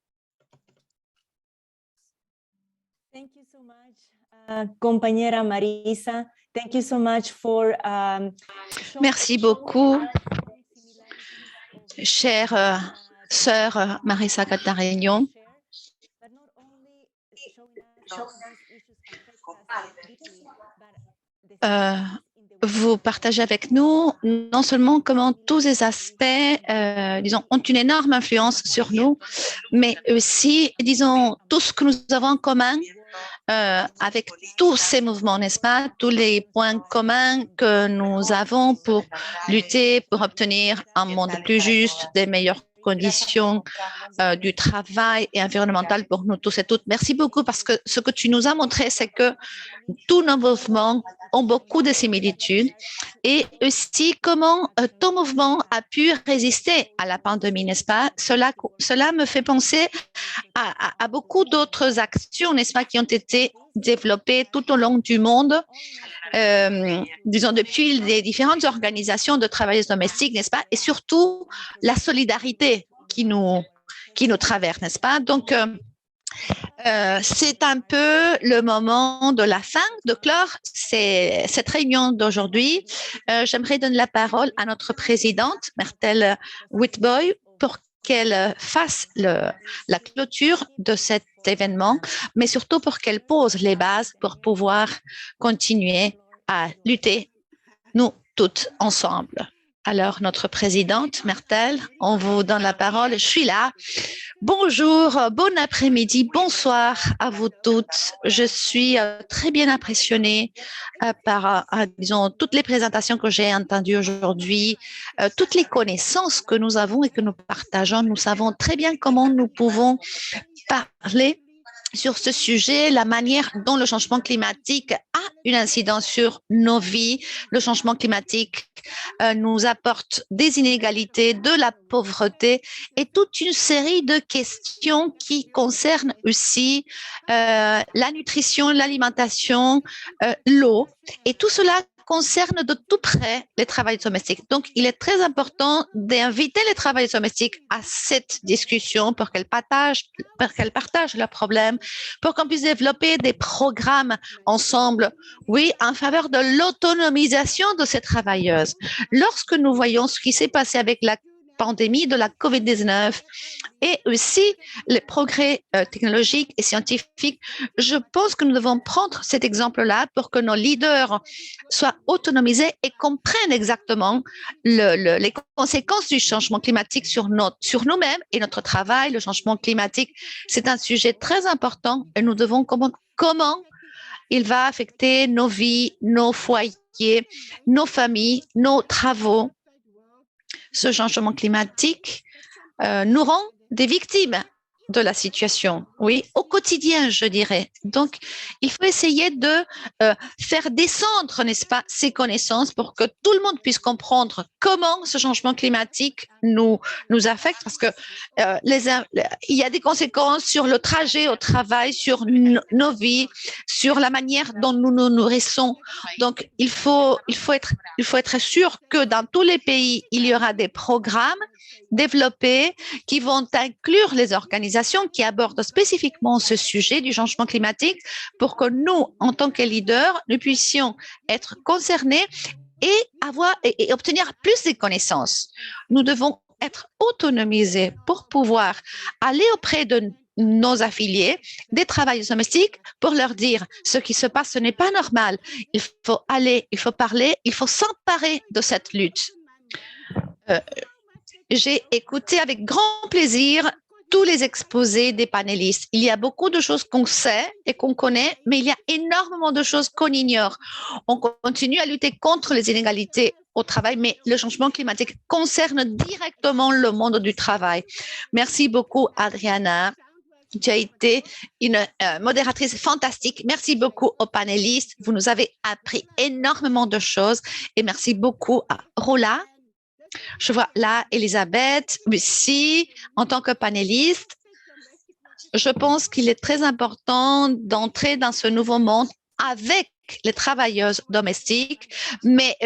Thank you so much, compañera Marisa. Thank you so much for Merci beaucoup, chère sœur Marisa Catarignon. Vous partagez avec nous non seulement comment tous ces aspects, disons, ont une énorme influence sur nous, mais aussi, disons, tout ce que nous avons en commun avec tous ces mouvements, n'est-ce pas? Tous les points communs que nous avons pour lutter, pour obtenir un monde plus juste, des meilleures conditions du travail et environnemental pour nous tous et toutes. Merci beaucoup parce que ce que tu nous as montré, c'est que tous nos mouvements ont beaucoup de similitudes et aussi comment ton mouvement a pu résister à la pandémie, n'est-ce pas? Cela me fait penser à beaucoup d'autres actions, n'est-ce pas, qui ont été développées tout au long du monde, disons depuis les différentes organisations de travailleuses domestiques, n'est-ce pas? Et surtout la solidarité qui nous traverse, n'est-ce pas? Donc, c'est un peu le moment de la fin, de clore cette réunion d'aujourd'hui. J'aimerais donner la parole à notre présidente, Myrtle Whitboy, pour qu'elle fasse la clôture de cet événement, mais surtout pour qu'elle pose les bases pour pouvoir continuer à lutter, nous toutes ensemble. Alors, notre présidente, Mertel, on vous donne la parole. Je suis là. Bonjour, bon après-midi, bonsoir à vous toutes. Je suis très bien impressionnée par, disons, toutes les présentations que j'ai entendues aujourd'hui, toutes les connaissances que nous avons et que nous partageons. Nous savons très bien comment nous pouvons parler sur ce sujet, la manière dont le changement climatique a une incidence sur nos vies. Le changement climatique nous apporte des inégalités, de la pauvreté et toute une série de questions qui concernent aussi la nutrition, l'alimentation, l'eau. Et tout cela concerne de tout près les travailleurs domestiques. Donc, il est très important d'inviter les travailleurs domestiques à cette discussion pour qu'elles partagent leurs problèmes, pour qu'on puisse développer des programmes ensemble, oui, en faveur de l'autonomisation de ces travailleuses. Lorsque nous voyons ce qui s'est passé avec la pandémie de la COVID-19 et aussi les progrès technologiques et scientifiques, je pense que nous devons prendre cet exemple-là pour que nos leaders soient autonomisés et comprennent exactement les conséquences du changement climatique sur nous-mêmes et notre travail. Le changement climatique, c'est un sujet très important et nous devons comment il va affecter nos vies, nos foyers, nos familles, nos travaux. Ce changement climatique nous rend des victimes de la situation, oui, au quotidien, je dirais. Donc, il faut essayer de faire descendre, n'est-ce pas, ces connaissances pour que tout le monde puisse comprendre comment ce changement climatique nous affecte, parce que il y a des conséquences sur le trajet au travail, sur nos vies, sur la manière dont nous nous nourrissons. Donc, il faut être sûr que dans tous les pays, il y aura des programmes développés qui vont inclure les organisations qui abordent spécifiquement ce sujet du changement climatique pour que nous, en tant que leaders, nous puissions être concernés et obtenir plus de connaissances. Nous devons être autonomisés pour pouvoir aller auprès de nos affiliés, des travailleurs domestiques, pour leur dire ce qui se passe, ce n'est pas normal. Il faut aller, il faut parler, il faut s'emparer de cette lutte. J'ai écouté avec grand plaisir tous les exposés des panélistes. Il y a beaucoup de choses qu'on sait et qu'on connaît, mais il y a énormément de choses qu'on ignore. On continue à lutter contre les inégalités au travail, mais le changement climatique concerne directement le monde du travail. Merci beaucoup, Adriana. Tu as été une modératrice fantastique. Merci beaucoup aux panélistes. Vous nous avez appris énormément de choses et merci beaucoup à Rola. Je vois là Elisabeth, Lucie, en tant que panéliste. Je pense qu'il est très important d'entrer dans ce nouveau monde avec les travailleuses domestiques, mais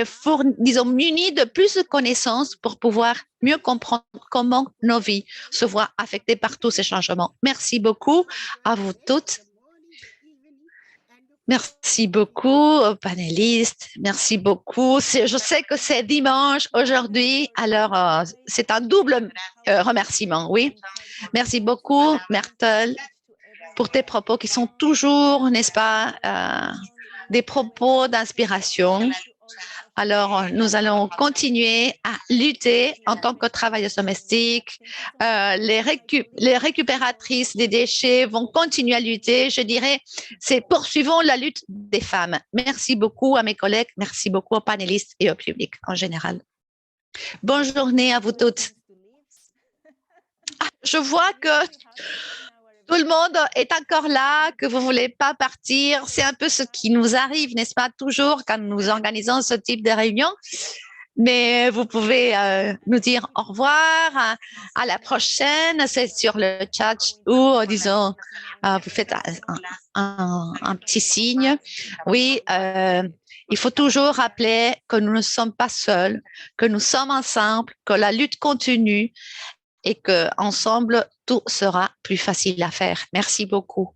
disons, munis de plus de connaissances pour pouvoir mieux comprendre comment nos vies se voient affectées par tous ces changements. Merci beaucoup à vous toutes. Merci beaucoup aux panélistes. Merci beaucoup. Je sais que c'est dimanche aujourd'hui, alors c'est un double remerciement, oui. Merci beaucoup, Mertel, pour tes propos qui sont toujours, n'est-ce pas, des propos d'inspiration. Alors, nous allons continuer à lutter en tant que travailleuses domestiques. Les récupératrices des déchets vont continuer à lutter. Je dirais, poursuivons la lutte des femmes. Merci beaucoup à mes collègues. Merci beaucoup aux panélistes et au public en général. Bonne journée à vous toutes. Je vois que tout le monde est encore là, que vous voulez pas partir. C'est un peu ce qui nous arrive, n'est-ce pas, toujours quand nous organisons ce type de réunion. Mais vous pouvez nous dire au revoir, à la prochaine, c'est sur le chat ou disons, vous faites un petit signe. Oui, il faut toujours rappeler que nous ne sommes pas seuls, que nous sommes ensemble, que la lutte continue et que ensemble tout sera plus facile à faire. Merci beaucoup.